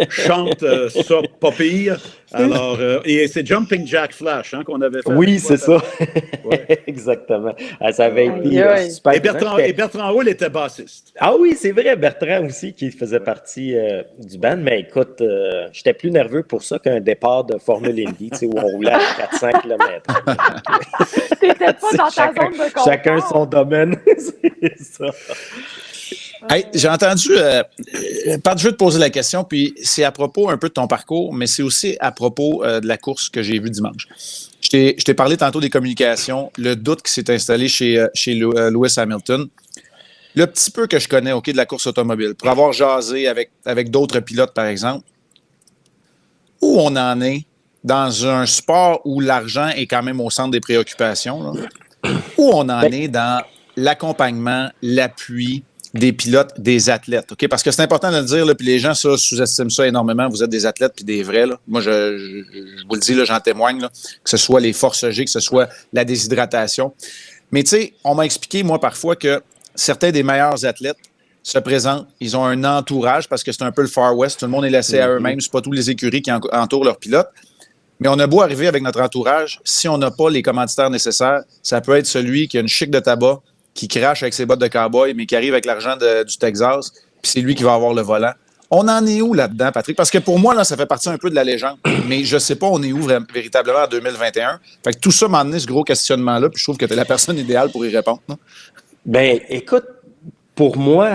chante ça pas pire. Alors, et c'est Jumping Jack Flash qu'on avait fait. Oui, c'est ça. Ouais. Exactement. Ça avait été super. Et Bertrand Roule était bassiste. Ah oui, c'est vrai, Bertrand aussi qui faisait partie du band. Mais écoute, j'étais plus nerveux pour ça qu'un départ de Formule Indy, où on roulait à 400 km. T'étais pas dans ta zone de confort. Chacun son domaine, c'est ça. Hey, j'ai entendu, Pat, je veux te poser la question, puis c'est à propos un peu de ton parcours, mais c'est aussi à propos de la course que j'ai vue dimanche. Je t'ai parlé tantôt des communications, le doute qui s'est installé chez Lewis Hamilton. Le petit peu que je connais de la course automobile, pour avoir jasé avec d'autres pilotes, par exemple, où on en est dans un sport où l'argent est quand même au centre des préoccupations, là, où on en est dans l'accompagnement, l'appui, des pilotes, des athlètes. OK? Parce que c'est important de le dire, là, puis les gens sous-estiment ça énormément. Vous êtes des athlètes puis des vrais. Là. Moi, je vous le dis, là, j'en témoigne, là, que ce soit les forces G, que ce soit la déshydratation. Mais tu sais, on m'a expliqué, moi, parfois, que certains des meilleurs athlètes se présentent, ils ont un entourage, parce que c'est un peu le Far West, tout le monde est laissé à eux-mêmes, c'est pas tous les écuries qui entourent leurs pilotes. Mais on a beau arriver avec notre entourage, si on n'a pas les commanditaires nécessaires, ça peut être celui qui a une chic de tabac, qui crache avec ses bottes de cow-boy, mais qui arrive avec l'argent du Texas, puis c'est lui qui va avoir le volant. On en est où là-dedans, Patrick? Parce que pour moi, là, ça fait partie un peu de la légende, mais je ne sais pas on est où véritablement en 2021. Fait que tout ça m'a amené ce gros questionnement-là, puis je trouve que tu es la personne idéale pour y répondre. Non? Ben, écoute, pour moi,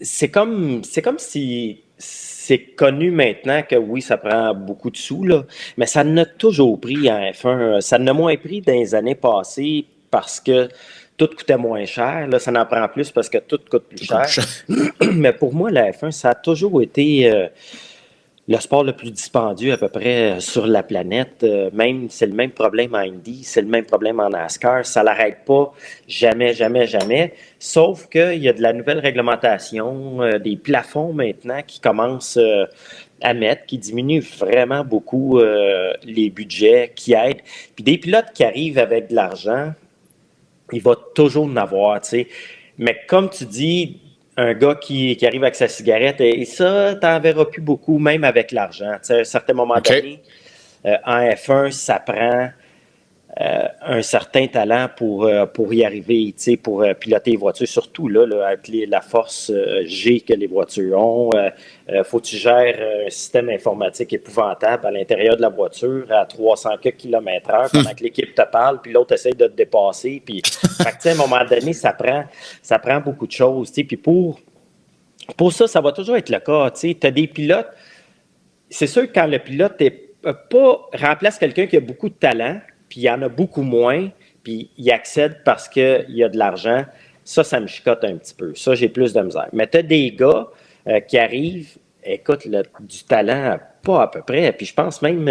c'est comme si c'est connu maintenant que oui, ça prend beaucoup de sous, là, mais ça n'a toujours pris en F1. Ça n'a moins pris dans les années passées parce que tout coûtait moins cher. Là, ça en prend plus parce que tout coûte plus cher. Mais pour moi, la F1, ça a toujours été le sport le plus dispendieux à peu près sur la planète. Même, c'est le même problème en Indy, c'est le même problème en NASCAR. Ça l'arrête pas jamais, jamais, jamais. Sauf qu'il y a de la nouvelle réglementation, des plafonds maintenant qui commencent à mettre, qui diminuent vraiment beaucoup les budgets, qui aident. Puis des pilotes qui arrivent avec de l'argent, il va toujours en avoir, tu sais. Mais comme tu dis, un gars qui arrive avec sa cigarette, et ça, tu n'en verras plus beaucoup, même avec l'argent. Tu sais, à un certain moment donné, en F1, ça prend un certain talent pour y arriver, tu sais, pour piloter les voitures, surtout là, avec la force G que les voitures ont. Faut que tu gères un système informatique épouvantable à l'intérieur de la voiture à 300 km/h pendant que l'équipe te parle, puis l'autre essaye de te dépasser. Puis, fait que, tu sais, à un moment donné, ça prend beaucoup de choses. Tu sais, puis pour ça, ça va toujours être le cas. Tu sais, as des pilotes. C'est sûr que quand le pilote remplace quelqu'un qui a beaucoup de talent, puis il y en a beaucoup moins, puis il accède parce qu'il y a de l'argent, ça me chicote un petit peu. Ça, j'ai plus de misère. Mais tu as des gars qui arrivent, écoute, du talent, pas à peu près. Puis je pense même,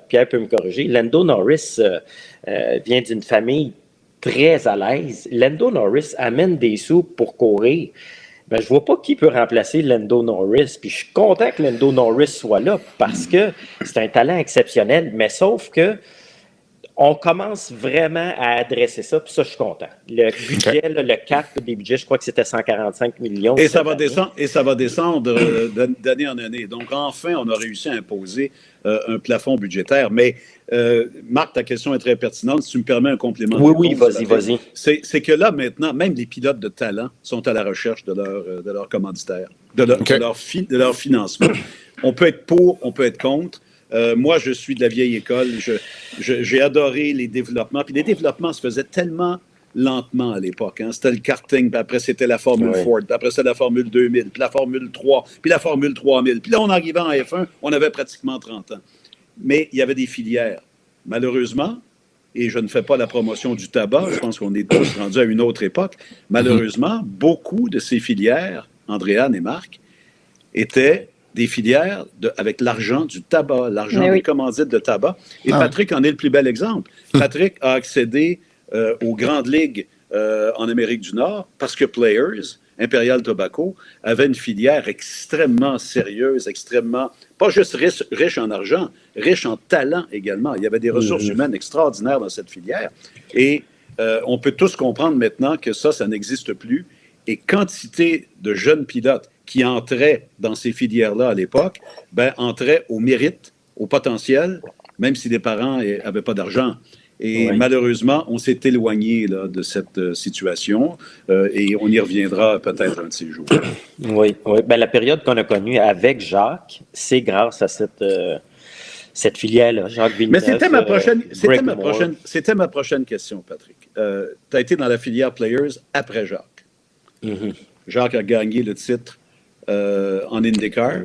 Pierre peut me corriger, Lando Norris vient d'une famille très à l'aise. Lando Norris amène des sous pour courir. Ben, je vois pas qui peut remplacer Lando Norris. Puis je suis content que Lando Norris soit là parce que c'est un talent exceptionnel. Mais sauf que on commence vraiment à adresser ça, puis ça, je suis content. Le budget, le cap des budgets, je crois que c'était 145 millions. Et ça va descendre d'année en année. Donc, enfin, on a réussi à imposer un plafond budgétaire. Mais, Marc, ta question est très pertinente. Si tu me permets un complément. Oui, vas-y. C'est que là, maintenant, même les pilotes de talent sont à la recherche de leur commanditaire, de leur financement. On peut être pour, on peut être contre. Moi, je suis de la vieille école. J'ai adoré les développements. Puis les développements se faisaient tellement lentement à l'époque. Hein. C'était le karting, puis après, c'était la Formule Ford, puis après, c'était la Formule 2000, puis la Formule 3, puis la Formule 3000. Puis là, on arrivait en F1, on avait pratiquement 30 ans. Mais il y avait des filières. Malheureusement, et je ne fais pas la promotion du tabac, je pense qu'on est tous rendus à une autre époque, malheureusement, beaucoup de ces filières, Andréane et Marc, étaient des filières avec l'argent du tabac, l'argent des commandites de tabac. Et Patrick en est le plus bel exemple. Patrick a accédé aux grandes ligues en Amérique du Nord parce que Players, Imperial Tobacco, avait une filière extrêmement sérieuse, extrêmement, pas juste riche en argent, riche en talent également. Il y avait des ressources humaines extraordinaires dans cette filière. Et on peut tous comprendre maintenant que ça n'existe plus. Et quantité de jeunes pilotes qui entraient dans ces filières-là à l'époque, entraient au mérite, au potentiel, même si les parents n'avaient pas d'argent. Et malheureusement, on s'est éloigné là, de cette situation et on y reviendra peut-être un de ces jours. Oui. La période qu'on a connue avec Jacques, c'est grâce à cette filière-là, Jacques Villeneuve. Mais c'était ma prochaine question, Patrick. Tu as été dans la filière Players après Jacques. Mm-hmm. Jacques a gagné le titre en IndyCar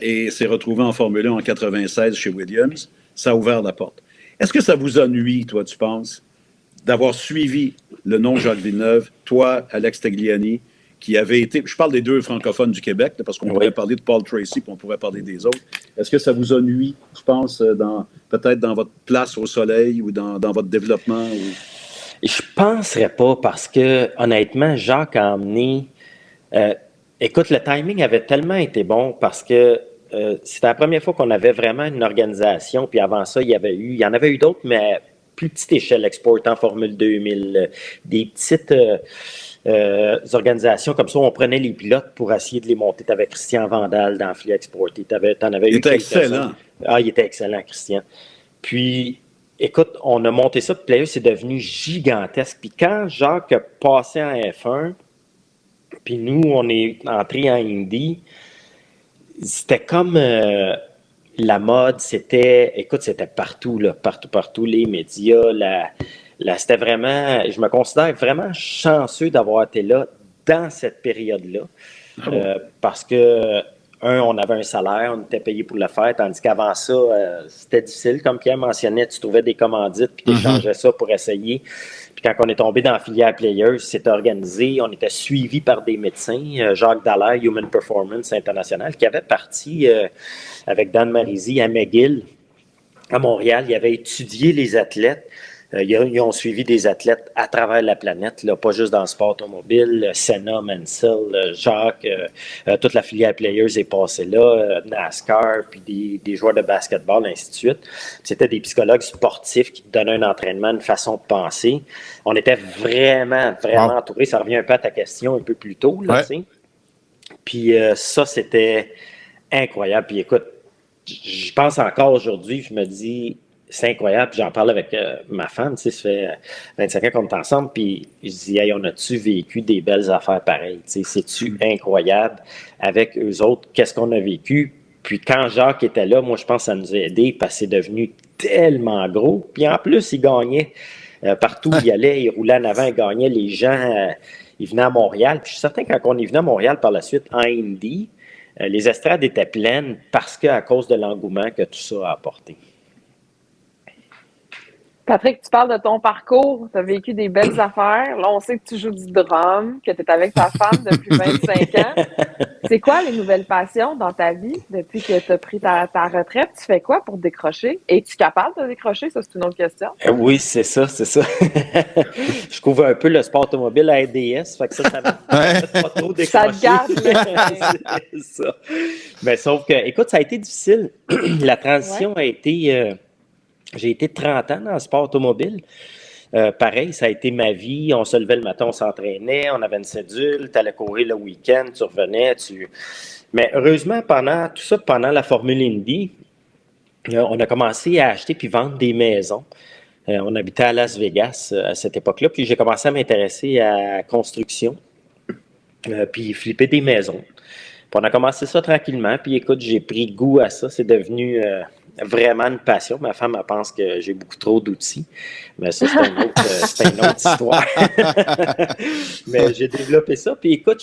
et s'est retrouvé en Formule 1 en 96 chez Williams. Ça a ouvert la porte. Est-ce que ça vous ennuie, toi, tu penses, d'avoir suivi le nom Jacques Villeneuve, toi, Alex Tagliani, qui avait été... Je parle des deux francophones du Québec, parce qu'on pourrait parler de Paul Tracy, puis on pourrait parler des autres. Est-ce que ça vous ennuie, je pense, peut-être dans votre place au soleil ou dans votre développement? Je penserais pas, parce que, honnêtement, Jacques a emmené... écoute, le timing avait tellement été bon, parce que c'était la première fois qu'on avait vraiment une organisation. Puis avant ça, il y en avait eu d'autres, mais plus petite échelle, Exportant Formule 2000, des petites organisations comme ça. On prenait les pilotes pour essayer de les monter. Tu avais Christian Vandal dans Flia Export. Il était excellent. Il était excellent, Christian. Puis, écoute, on a monté ça. Puis Players, c'est devenu gigantesque. Puis quand Jacques a passé en F1, puis nous, on est entré en Indy, c'était comme la mode, c'était partout, là, partout, les médias, c'était vraiment, je me considère vraiment chanceux d'avoir été là dans cette période-là, parce que on avait un salaire, on était payé pour le faire, tandis qu'avant ça, c'était difficile. Comme Pierre mentionnait, tu trouvais des commandites puis tu échangeais ça pour essayer. Puis quand on est tombé dans la filière Players, c'était organisé, on était suivi par des médecins. Jacques Dallaire, Human Performance International, qui avait parti avec Dan Marisi à McGill, à Montréal. Il avait étudié les athlètes. Ils ont suivi des athlètes à travers la planète, là, pas juste dans le sport automobile. Senna, Mansell, Jacques, toute la filière Players est passée là, NASCAR, puis des joueurs de basketball, ainsi de suite. C'était des psychologues sportifs qui donnaient un entraînement, une façon de penser. On était vraiment entourés. Ça revient un peu à ta question un peu plus tôt, là, tu sais. Puis ça, c'était incroyable. Puis écoute, je pense encore aujourd'hui, je me dis... C'est incroyable, puis j'en parle avec ma femme, tu sais, ça fait 25 ans qu'on est ensemble, puis je dis, hey, on a-tu vécu des belles affaires pareilles, tu sais, c'est-tu incroyable avec eux autres, qu'est-ce qu'on a vécu, puis quand Jacques était là, moi je pense que ça nous a aidés, parce que c'est devenu tellement gros, puis en plus, il gagnait partout où il allait, il roulait en avant, il gagnait, les gens, ils venaient à Montréal, puis je suis certain quand on est venu à Montréal par la suite, en Indy, les estrades étaient pleines parce qu'à cause de l'engouement que tout ça a apporté. Patrick, tu parles de ton parcours, tu as vécu des belles affaires. Là, on sait que tu joues du drum, que tu es avec ta femme depuis 25 ans. C'est quoi les nouvelles passions dans ta vie depuis que tu as pris ta retraite? Tu fais quoi pour décrocher? Es-tu capable de décrocher? Ça, c'est une autre question. Oui, c'est ça. Je couvre un peu le sport automobile à RDS, fait que ça va pas trop décrocher. Ça te garde. C'est ça. Mais sauf que, écoute, ça a été difficile. La transition a été... J'ai été 30 ans dans le sport automobile. Pareil, ça a été ma vie. On se levait le matin, on s'entraînait, on avait une cédule, tu allais courir le week-end, tu revenais. Mais heureusement, pendant la Formule Indy, on a commencé à acheter puis vendre des maisons. On habitait à Las Vegas à cette époque-là, puis j'ai commencé à m'intéresser à la construction, puis flipper des maisons. Puis on a commencé ça tranquillement, puis écoute, j'ai pris goût à ça. C'est devenu... vraiment une passion. Ma femme, elle pense que j'ai beaucoup trop d'outils. Mais ça, c'est une autre histoire. Mais j'ai développé ça. Puis écoute,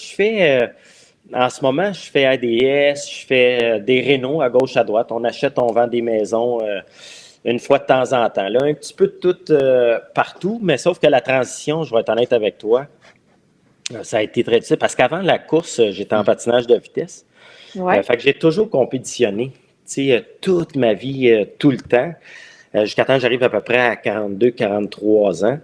en ce moment, je fais ADS, je fais des rénaux à gauche, à droite. On achète, on vend des maisons une fois de temps en temps. Là, un petit peu de tout partout, mais sauf que la transition, je vais être honnête avec toi, ça a été très difficile. Parce qu'avant la course, j'étais en patinage de vitesse. Ouais. Fait que j'ai toujours compétitionné. Toute ma vie, tout le temps, jusqu'à temps que j'arrive à peu près à 42, 43 ans.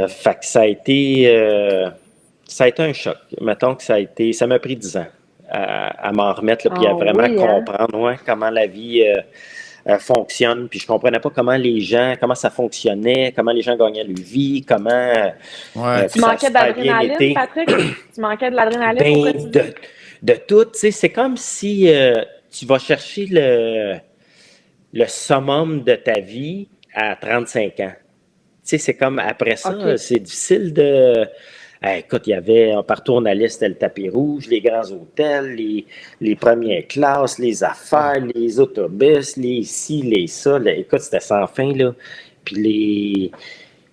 Fait que ça a été un choc. Mettons que ça m'a pris 10 ans à m'en remettre, là, puis à vraiment comprendre comment la vie fonctionne. Puis je comprenais pas comment ça fonctionnait, comment les gens gagnaient leur vie, comment... tu manquais d'adrénaline, Patrick? Tu manquais de l'adrénaline au quotidien? De tout, tu sais, c'est comme si... tu vas chercher le summum de ta vie à 35 ans. Tu sais, c'est comme après ça, c'est difficile de... écoute, il y avait partout on allait, c'était le tapis rouge, les grands hôtels, les premières classes, les affaires, les autobus, les ci, les ça. Là, écoute, c'était sans fin, là. Puis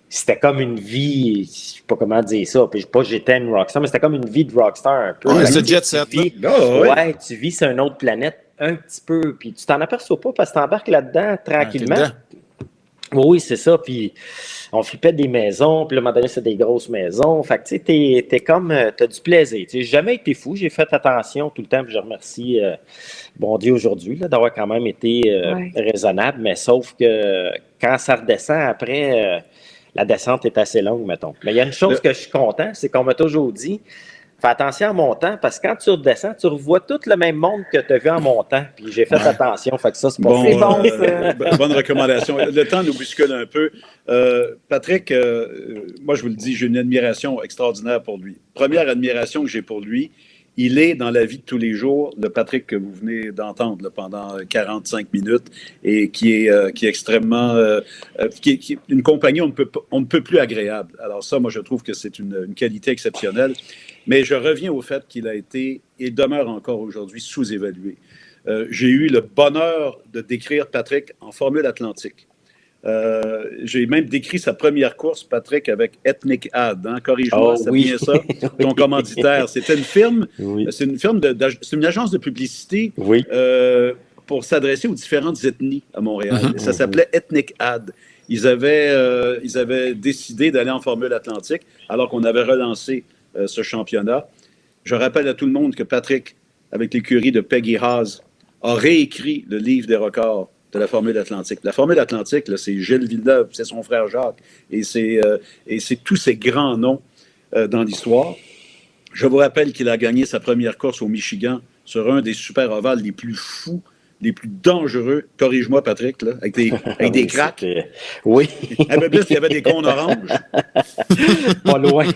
c'était comme une vie, je sais pas comment dire ça, puis pas j'étais une rockstar, mais c'était comme une vie de rockstar un peu. Ouais, c'est jet set. Tu vis sur une autre planète un petit peu, puis tu t'en aperçois pas parce que tu embarques là-dedans tranquillement. Oui, c'est ça, puis on flippait des maisons, puis là, à un moment donné, c'est des grosses maisons. Fait que tu sais, t'es comme, t'as du plaisir. J'ai jamais été fou, j'ai fait attention tout le temps, puis je remercie bon Dieu aujourd'hui là, d'avoir quand même été raisonnable, mais sauf que quand ça redescend après... la descente est assez longue, mettons. Mais il y a une chose que je suis content, c'est qu'on m'a toujours dit, fais attention en montant, parce que quand tu redescends, tu revois tout le même monde que tu as vu en montant. Puis j'ai fait attention, fait que ça, c'est pas c'est bon, ça. Bonne recommandation. Le temps nous bouscule un peu. Patrick, moi, je vous le dis, j'ai une admiration extraordinaire pour lui. Première admiration que j'ai pour lui, il est dans la vie de tous les jours le Patrick que vous venez d'entendre là, pendant 45 minutes et qui est extrêmement... qui est une compagnie on ne peut plus agréable. Alors ça, moi, je trouve que c'est une qualité exceptionnelle. Mais je reviens au fait qu'il a été et demeure encore aujourd'hui sous-évalué. J'ai eu le bonheur de décrire Patrick en Formule Atlantique. J'ai même décrit sa première course, Patrick, avec Ethnic Ad. Hein? Corrige-moi, c'est bien ça, ton commanditaire. C'était une firme, c'est une agence de publicité pour s'adresser aux différentes ethnies à Montréal. Ça s'appelait Ethnic Ad. Ils avaient décidé d'aller en Formule Atlantique alors qu'on avait relancé ce championnat. Je rappelle à tout le monde que Patrick, avec l'écurie de Peggy Haas, a réécrit le livre des records de la Formule Atlantique. La Formule Atlantique, là, c'est Gilles Villeneuve, c'est son frère Jacques, et c'est tous ces grands noms dans l'histoire. Je vous rappelle qu'il a gagné sa première course au Michigan sur un des super ovales les plus fous, les plus dangereux. Corrige-moi, Patrick, là, avec des cracks. Oui. Un peu plus, il y avait des cônes oranges. Pas loin.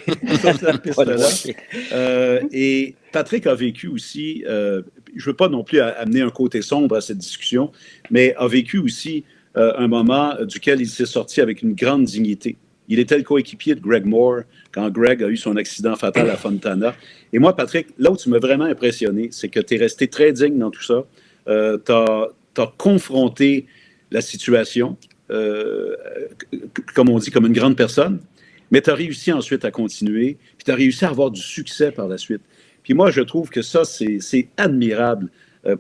Et Patrick a vécu aussi, je ne veux pas non plus amener un côté sombre à cette discussion, mais a vécu aussi un moment duquel il s'est sorti avec une grande dignité. Il était le coéquipier de Greg Moore quand Greg a eu son accident fatal à Fontana. Et moi, Patrick, là où tu m'as vraiment impressionné, c'est que tu es resté très digne dans tout ça. Tu as confronté la situation, comme on dit, comme une grande personne, mais tu as réussi ensuite à continuer, puis tu as réussi à avoir du succès par la suite. Puis moi, je trouve que ça, c'est admirable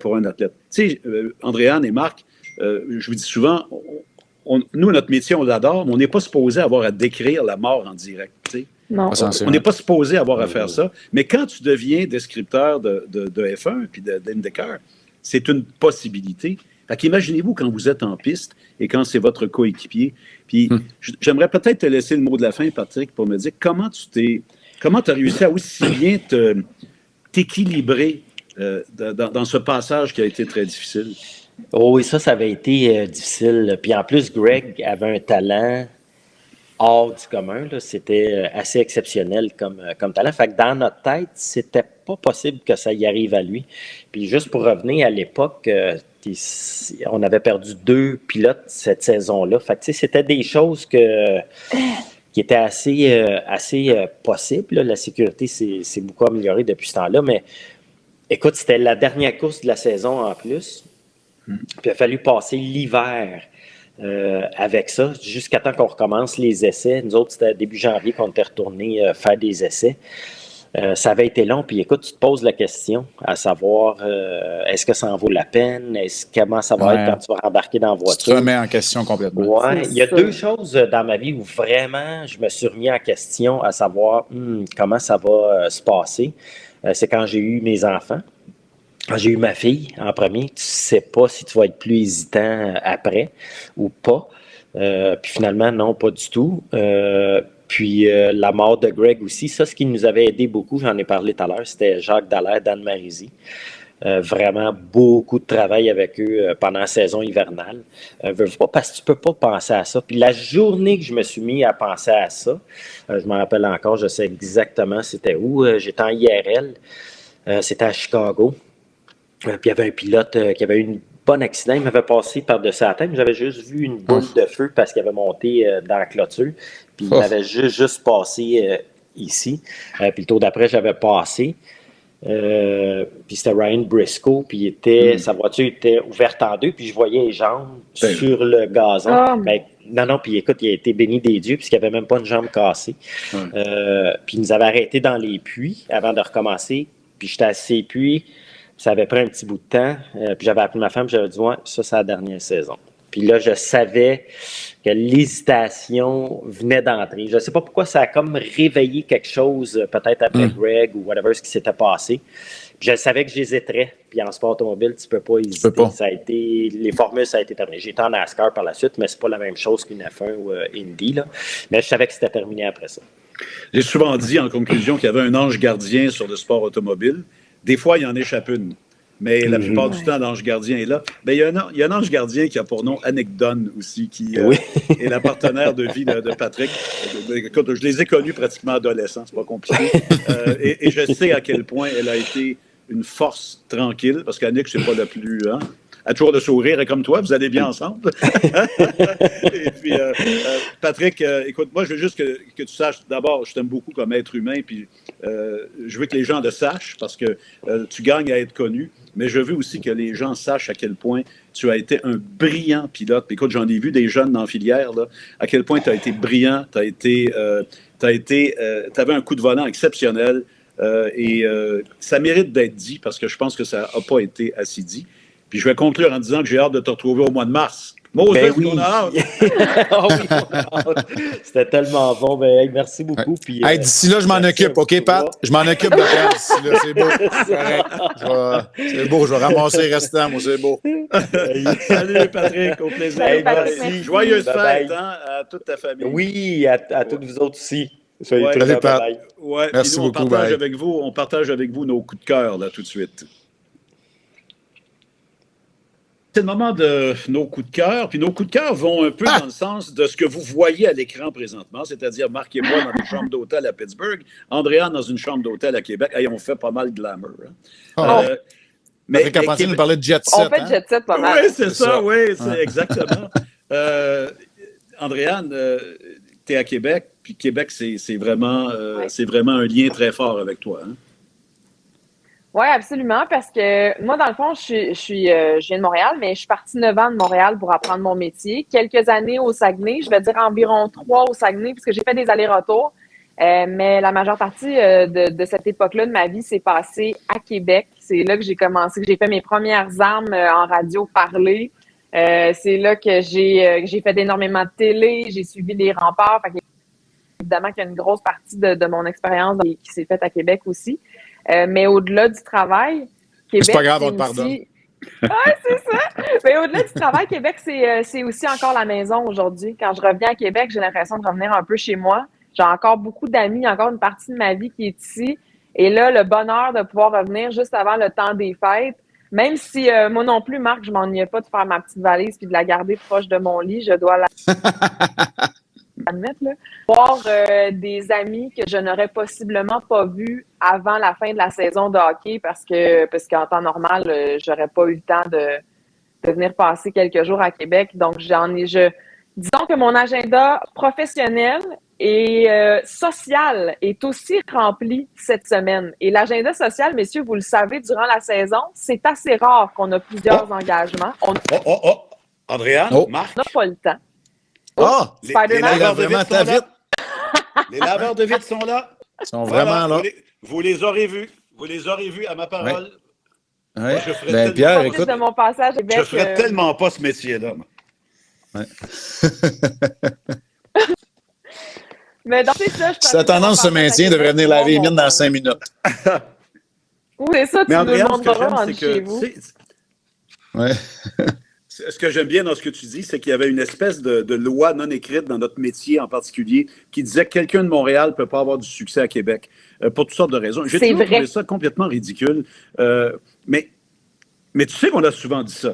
pour un athlète. Tu sais, Andréane et Marc, je vous dis souvent, nous, notre métier, on l'adore, mais on n'est pas supposé avoir à décrire la mort en direct. Tu sais. Non. On n'est pas supposé avoir à faire ça. Mais quand tu deviens descripteur de F1 puis d'IndyCar, c'est une possibilité. Fait qu'imaginez-vous quand vous êtes en piste et quand c'est votre coéquipier. Puis j'aimerais peut-être te laisser le mot de la fin, Patrick, pour me dire comment tu as réussi à aussi bien t'équilibrer dans ce passage qui a été très difficile. Oh oui, ça avait été difficile. Puis en plus, Greg avait un talent hors du commun. Là. C'était assez exceptionnel comme talent. Fait que dans notre tête, c'était pas possible que ça y arrive à lui. Puis juste pour revenir à l'époque, on avait perdu 2 pilotes cette saison-là. Fait que c'était des choses qui étaient assez possibles. Là. La sécurité s'est beaucoup améliorée depuis ce temps-là. Mais écoute, c'était la dernière course de la saison en plus. Puis il a fallu passer l'hiver avec ça, jusqu'à temps qu'on recommence les essais. Nous autres, c'était début janvier qu'on était retournés faire des essais. Ça avait été long, puis écoute, tu te poses la question à savoir est-ce que ça en vaut la peine? Comment ça va être quand tu vas embarquer dans la voiture? Tu te remets en question complètement. Oui, il y a 2 choses dans ma vie où vraiment je me suis remis en question à savoir comment ça va se passer. C'est quand j'ai eu mes enfants. J'ai eu ma fille en premier. Tu ne sais pas si tu vas être plus hésitant après ou pas. Puis finalement, non, pas du tout. Puis la mort de Greg aussi. Ça, ce qui nous avait aidé beaucoup, j'en ai parlé tout à l'heure, c'était Jacques Dallaire, Dan Marisi. Vraiment beaucoup de travail avec eux pendant la saison hivernale. Parce que tu ne peux pas penser à ça. Puis la journée que je me suis mis à penser à ça, je m'en rappelle encore, je sais exactement c'était où. J'étais en IRL. C'était à Chicago. Puis il y avait un pilote qui avait eu un bon accident. Il m'avait passé par-dessus la tête. J'avais juste vu une boule de feu parce qu'il avait monté dans la clôture. Puis il m'avait juste passé ici. Puis le tour d'après, j'avais passé. Puis c'était Ryan Briscoe. Puis sa voiture était ouverte en 2. Puis je voyais les jambes sur le gazon. Non, puis écoute, il a été béni des dieux puisqu'il n'y avait même pas une jambe cassée. Puis il nous avait arrêtés dans les puits avant de recommencer. Puis j'étais assis les puits. Ça avait pris un petit bout de temps. Puis j'avais appelé ma femme, j'avais dit, ouais, ça, c'est la dernière saison. Puis là, je savais que l'hésitation venait d'entrer. Je ne sais pas pourquoi ça a comme réveillé quelque chose, peut-être après Greg ou whatever, ce qui s'était passé. Puis je savais que j'hésiterais. Puis en sport automobile, tu ne peux pas hésiter. Ça a été, les formules, ça a été terminé. J'ai été en NASCAR par la suite, mais ce n'est pas la même chose qu'une F1 ou Indy. Là. Mais je savais que c'était terminé après ça. J'ai souvent dit en conclusion qu'il y avait un ange gardien sur le sport automobile. Des fois, il en échappe une. Mais la plupart du temps, l'ange gardien est là. Ben, il y a un ange gardien qui a pour nom Annick Dunn aussi, qui est la partenaire de vie de Patrick. Écoute, je les ai connus pratiquement adolescents, c'est pas compliqué. Et je sais à quel point elle a été une force tranquille, parce qu'Annick, c'est pas la plus... Hein? a toujours le sourire, et comme toi, vous allez bien ensemble. Et puis, Patrick, écoute, moi, je veux juste que tu saches, d'abord, je t'aime beaucoup comme être humain, puis je veux que les gens le sachent, parce que tu gagnes à être connu, mais je veux aussi que les gens sachent à quel point tu as été un brillant pilote. Puis, écoute, j'en ai vu des jeunes dans la filière, là, à quel point tu as été brillant, tu avais un coup de volant exceptionnel. Ça mérite d'être dit parce que je pense que ça n'a pas été assez dit. Puis je vais conclure en disant que j'ai hâte de te retrouver au mois de mars. Ben oui. On a hâte. Ah oui, on a hâte. C'était tellement bon. Ben, hey, merci beaucoup. Puis, Hey, d'ici là, je m'en occupe, OK, Pat? Je m'en occupe de Pat d'ici là, c'est beau. C'est correct. C'est beau, je vais ramasser les restants, moi, c'est beau. Salut Patrick, au plaisir. Salut, Patrick. Merci. Joyeuse Bye-bye. fête à toute ta famille. Oui, à toutes vous autres aussi. Soyez Ouais. tout Salut, le temps. Pat. Bye-bye. Ouais, Merci puis nous, beaucoup, bye. on partage avec vous nos coups de cœur là tout de suite. C'est le moment de nos coups de cœur. Puis nos coups de cœur vont un peu dans le sens de ce que vous voyez à l'écran présentement, c'est-à-dire Marc et moi dans une chambre d'hôtel à Pittsburgh, Andréane dans une chambre d'hôtel à Québec. Hey, on fait pas mal de glamour. Hein. Oh. Mais Patrick Carpentier nous parlait de Jet On Set. fait Hein? jet set pas mal. oui, c'est C'est ça, ça. oui, c'est exactement. Andréane, tu es à Québec, puis Québec, c'est vraiment un lien très fort avec toi. Hein? Oui, absolument, parce que moi, dans le fond, je viens de Montréal, mais je suis partie 9 ans de Montréal pour apprendre mon métier. Quelques années au Saguenay, je vais dire environ 3 au Saguenay, puisque j'ai fait des allers-retours. Mais la majeure partie de cette époque-là de ma vie s'est passée à Québec. C'est là que j'ai commencé, que j'ai fait mes premières armes en radio parlée. C'est là que j'ai fait énormément de télé, j'ai suivi les remparts. Fait évidemment qu'il y a une grosse partie de mon expérience qui s'est faite à Québec aussi. Mais au-delà du travail, Québec, C'est pas grave, on te pardonne. Ah, c'est ça! Mais au-delà du travail, Québec, c'est aussi encore la maison aujourd'hui. Quand je reviens à Québec, j'ai l'impression de revenir un peu chez moi. J'ai encore beaucoup d'amis, encore une partie de ma vie qui est ici. Et là, le bonheur de pouvoir revenir juste avant le temps des fêtes, même si moi non plus, Marc, je m'ennuyais pas de faire ma petite valise puis de la garder proche de mon lit, je dois l'admettre, là. Voir des amis que je n'aurais possiblement pas vus avant la fin de la saison de hockey parce qu'en temps normal, j'aurais pas eu le temps de venir passer quelques jours à Québec. Donc, disons que mon agenda professionnel et social est aussi rempli cette semaine. Et l'agenda social, messieurs, vous le savez, durant la saison, c'est assez rare qu'on a plusieurs engagements. On Andréane, Oh. Marc, n'a pas le temps. Ah! les Spider-Man. laveurs de Vraiment vitres sont ta là. vite. Les laveurs de vitres sont là. Ils sont Voilà, vraiment là. Vous les aurez vus. Vous les aurez vus à ma parole. Ouais. Je ferais Ben, tellement Pierre, pas écoute. De mon passage à Québec, Je ferais tellement pas ce métier-là. moi. mais donc, c'est ça, Si la tendance se maintient, devrait venir laver les mines dans 5 minutes. Oui, c'est ça, tu Mais nous le Andréane, ce que montreras j'aime, rendu c'est chez que vous. Ouais. ce que j'aime bien dans ce que tu dis, c'est qu'il y avait une espèce de loi non écrite dans notre métier en particulier qui disait que quelqu'un de Montréal ne peut pas avoir du succès à Québec pour toutes sortes de raisons. J'ai C'est toujours vrai. trouvé ça complètement ridicule. Mais tu sais qu'on a souvent dit ça.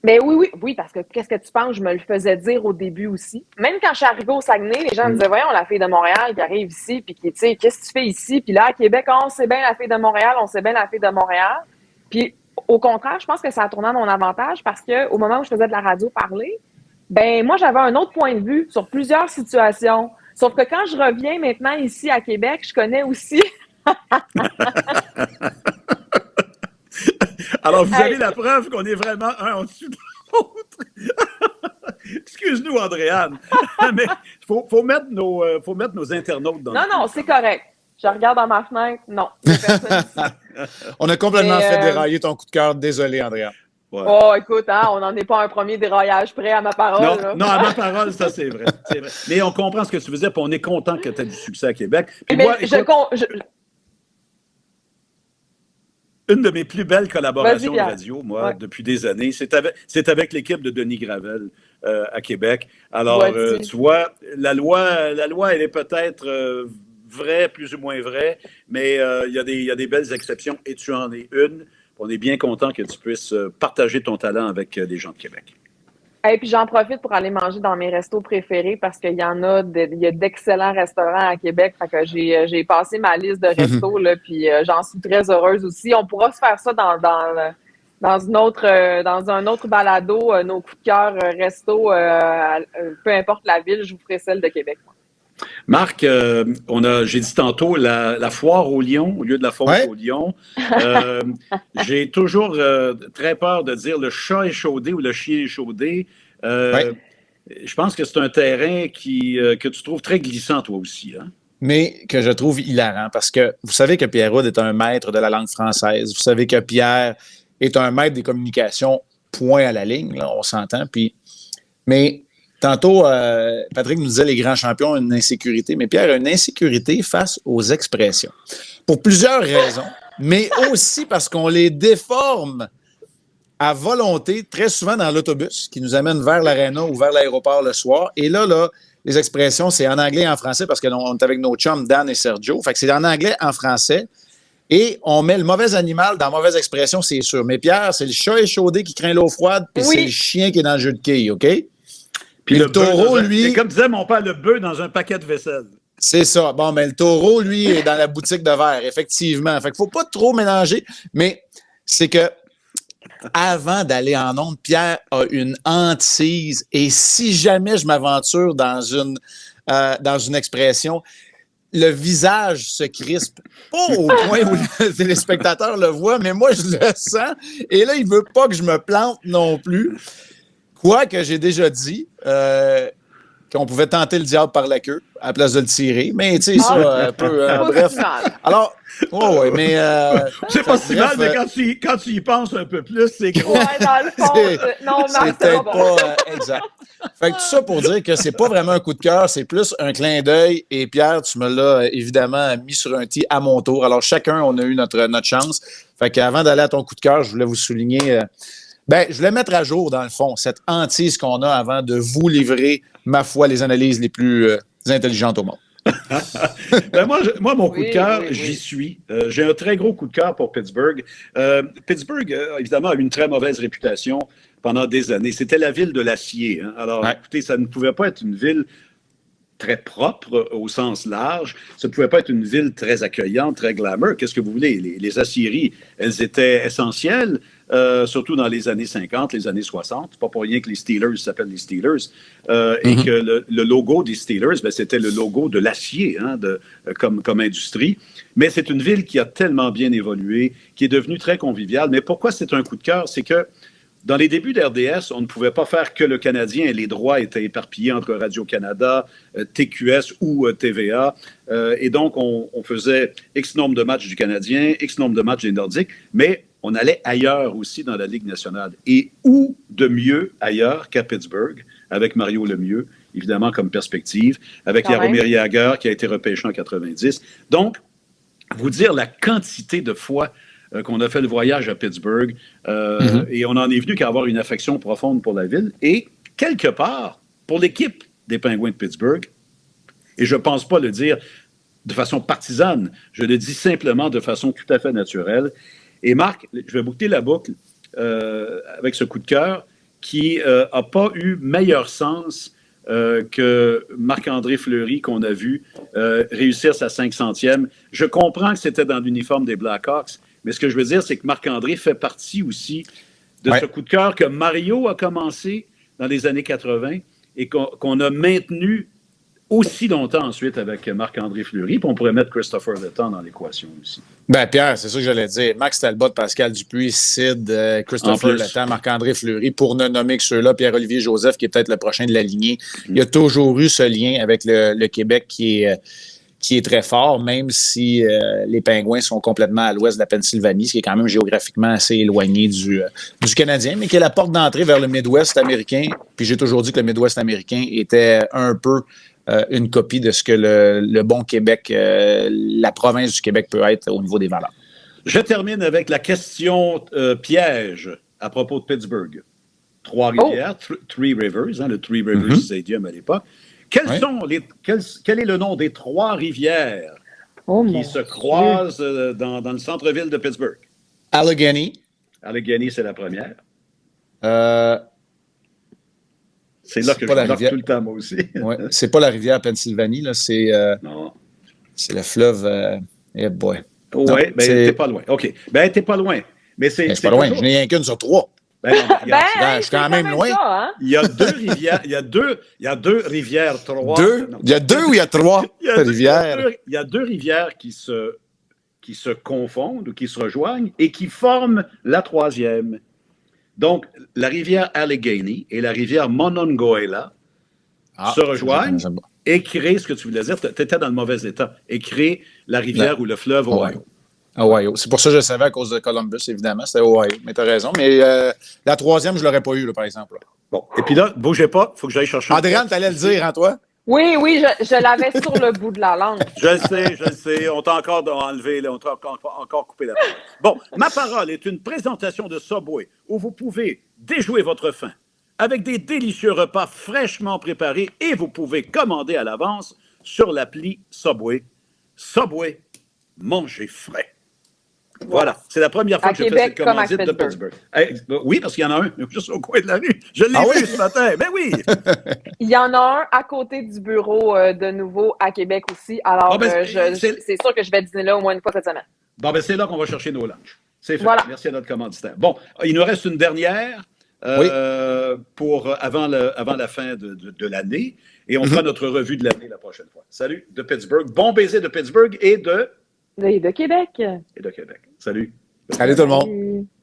Mais oui, parce que qu'est-ce que tu penses? Je me le faisais dire au début aussi. Même quand je suis arrivée au Saguenay, les gens me disaient, voyons, la fille de Montréal qui arrive ici, puis qui, tu sais, qu'est-ce que tu fais ici? Puis là, à Québec, on sait bien la fille de Montréal, on sait bien la fille de Montréal. Puis au contraire, je pense que ça a tourné à mon avantage parce que au moment où je faisais de la radio parler, ben moi, j'avais un autre point de vue sur plusieurs situations. Sauf que quand je reviens maintenant ici à Québec, je connais aussi. Alors, vous Hey. avez la preuve qu'on est vraiment un au-dessus de l'autre. Excuse-nous, Andréane. Mais il faut mettre nos internautes dans Non, le non, coup, c'est quand même. correct. Je regarde dans ma fenêtre. Non, il y a personne ici. On a complètement Mais, fait dérailler ton coup de cœur. Désolé, Andrea. Ouais. Oh, écoute, hein, on n'en est pas un premier déraillage prêt à ma parole. Non, là. non, à ma parole, ça c'est vrai. C'est vrai. Mais on comprend ce que tu faisais, puis on est content que tu aies du succès à Québec. Puis Mais moi, écoute, je- une de mes plus belles collaborations Vas-y, de Pierre. radio, moi, Ouais. depuis des années, c'est avec l'équipe de Denis Gravel à Québec. Alors, Vois-tu? tu vois, la loi, elle est peut-être vraie, plus ou moins vraie, mais il y a des belles exceptions, et tu en es une. On est bien content que tu puisses partager ton talent avec des gens de Québec. Et puis j'en profite pour aller manger dans mes restos préférés parce qu'il y en a, il y a d'excellents restaurants à Québec. Fait que j'ai passé ma liste de restos là, puis j'en suis très heureuse aussi. On pourra se faire ça dans dans un autre balado, nos coups de cœur resto, peu importe la ville, je vous ferai celle de Québec. Marc, j'ai dit tantôt la foire au lion au lieu de la fosse au lion. J'ai toujours très peur de dire le chat échaudé ou le chien échaudé. Je pense que c'est un terrain que tu trouves très glissant, toi aussi. Hein? Mais que je trouve hilarant parce que vous savez que Pierre Houde est un maître de la langue française. Vous savez que Pierre est un maître des communications, point à la ligne, là, on s'entend. Mais tantôt, Patrick nous disait les grands champions ont une insécurité, mais Pierre a une insécurité face aux expressions. Pour plusieurs raisons, mais aussi parce qu'on les déforme à volonté, très souvent dans l'autobus qui nous amène vers l'aréna ou vers l'aéroport le soir. Et là, les expressions, c'est en anglais et en français parce qu'on est avec nos chums Dan et Sergio. Fait que c'est en anglais, en français. Et on met le mauvais animal dans la mauvaise expression, c'est sûr. Mais Pierre, c'est le chat échaudé qui craint l'eau froide, puis c'est le chien qui est dans le jeu de quilles, OK? Puis le taureau, lui... C'est comme disait mon père, le bœuf dans un paquet de vaisselle. C'est ça. Bon, mais le taureau, lui, est dans la boutique de verre, effectivement. Fait qu'il faut pas trop mélanger, mais c'est que avant d'aller en onde, Pierre a une hantise. Et si jamais je m'aventure dans une expression, le visage se crispe. Pas au point où le téléspectateur le voit, mais moi, je le sens. Et là, il veut pas que je me plante non plus. Quoique j'ai déjà dit qu'on pouvait tenter le diable par la queue à la place de le tirer. Mais tu sais, ça, un peu... bref. Alors... Oh, oui, mais. C'est pas si mal, mais quand tu y penses un peu plus, c'est gros. Ouais, dans le fond, non, c'est peut-être pas exact. Fait que tout ça pour dire que c'est pas vraiment un coup de cœur, c'est plus un clin d'œil. Et Pierre, tu me l'as évidemment mis sur un tee à mon tour. Alors, chacun, on a eu notre chance. Fait qu'avant d'aller à ton coup de cœur, je voulais vous souligner. Je voulais mettre à jour, dans le fond, cette hantise qu'on a avant de vous livrer, ma foi, les analyses les plus intelligentes au monde. Moi, mon coup de cœur, j'y suis. J'ai un très gros coup de cœur pour Pittsburgh. Pittsburgh, évidemment, a eu une très mauvaise réputation pendant des années. C'était la ville de l'acier. Hein? Alors, écoutez, ça ne pouvait pas être une ville très propre au sens large. Ça ne pouvait pas être une ville très accueillante, très glamour. Qu'est-ce que vous voulez? Les aciéries, elles étaient essentielles, surtout dans les années 50, les années 60. C'est pas pour rien que les Steelers s'appellent les Steelers. Et que le logo des Steelers, c'était le logo de l'acier comme industrie. Mais c'est une ville qui a tellement bien évolué, qui est devenue très conviviale. Mais pourquoi c'est un coup de cœur? C'est que dans les débuts d'RDS, on ne pouvait pas faire que le Canadien et les droits étaient éparpillés entre Radio-Canada, TQS ou TVA. Et donc, on faisait X nombre de matchs du Canadien, X nombre de matchs des Nordiques, mais on allait ailleurs aussi dans la Ligue nationale. Et où de mieux ailleurs qu'à Pittsburgh, avec Mario Lemieux, évidemment comme perspective, avec Jaromir Jagr qui a été repêché en 90. Donc, vous dire la quantité de fois qu'on a fait le voyage à Pittsburgh et on en est venu qu'à avoir une affection profonde pour la ville et quelque part pour l'équipe des Penguins de Pittsburgh. Et je ne pense pas le dire de façon partisane, je le dis simplement de façon tout à fait naturelle. Et Marc, je vais boucler la boucle avec ce coup de cœur qui n'a pas eu meilleur sens que Marc-André Fleury qu'on a vu réussir sa 500e. Je comprends que c'était dans l'uniforme des Blackhawks, mais ce que je veux dire, c'est que Marc-André fait partie aussi de ce coup de cœur que Mario a commencé dans les années 80 et qu'on a maintenu aussi longtemps ensuite avec Marc-André Fleury. Puis on pourrait mettre Christopher Letang dans l'équation aussi. Pierre, c'est ça que j'allais dire. Max Talbot, Pascal Dupuis, Sid, Christopher Letang, Marc-André Fleury, pour ne nommer que ceux-là, Pierre-Olivier Joseph, qui est peut-être le prochain de la lignée. Il y a toujours eu ce lien avec le Québec qui est très fort, même si les Pingouins sont complètement à l'ouest de la Pennsylvanie, ce qui est quand même géographiquement assez éloigné du Canadien, mais qui est la porte d'entrée vers le Midwest américain. Puis j'ai toujours dit que le Midwest américain était un peu une copie de ce que le bon Québec, la province du Québec peut être au niveau des valeurs. Je termine avec la question piège à propos de Pittsburgh. Trois-Rivières, Three Rivers, le Three Rivers Stadium à l'époque. Quel est le nom des Trois-Rivières qui se croisent dans le centre-ville de Pittsburgh? Allegheny. Allegheny, c'est la première. C'est là que je bloque tout le temps, moi aussi. C'est pas la rivière Pennsylvanie, là, c'est le fleuve. Oui, mais t'es pas loin. OK. T'es pas loin. Mais c'est pas loin, toujours... je n'ai rien qu'une sur 3. Ben, non, regarde, je suis quand même loin. Ça, hein? il y a 2 rivières, il y a deux rivières, 3. Non. Il y a 2 ou il y a 3 rivières? Il y a 2 rivières qui se confondent ou qui se rejoignent et qui forment la 3e. Donc, la rivière Allegheny et la rivière Monongahela se rejoignent et créent ce que tu voulais dire. Tu étais dans le mauvais état. Et créent la rivière ou le fleuve Ohio. Ohio. C'est pour ça que je le savais à cause de Columbus, évidemment. C'était Ohio. Mais tu as raison. Mais la 3e, je ne l'aurais pas eu, là, par exemple. Là. Bon. Et puis là, bougez pas. Il faut que j'aille chercher. Andréane, tu allais le dire, hein, toi? Oui, je l'avais sur le bout de la langue. Je le sais. On t'a encore enlevé, là, on t'a encore coupé la parole. Bon, ma parole est une présentation de Subway où vous pouvez déjouer votre faim avec des délicieux repas fraîchement préparés et vous pouvez commander à l'avance sur l'appli Subway. Subway, mangez frais. Voilà, c'est la première fois à que je fais Québec cette comme à commandite de Pittsburgh. Pittsburgh. Oui, parce qu'il y en a un juste au coin de la rue. Je l'ai vu ce matin. Ben oui. Il y en a un à côté du bureau de nouveau à Québec aussi. Alors, c'est sûr que je vais dîner là au moins une fois cette semaine. Bon, ben c'est là qu'on va chercher nos lunchs. C'est fait. Voilà. Merci à notre commanditaire. Bon, il nous reste une dernière pour avant la fin de l'année. Et on fera notre revue de l'année la prochaine fois. Salut de Pittsburgh. Bon baiser de Pittsburgh et de De Québec. Québec. Salut. Salut tout le monde.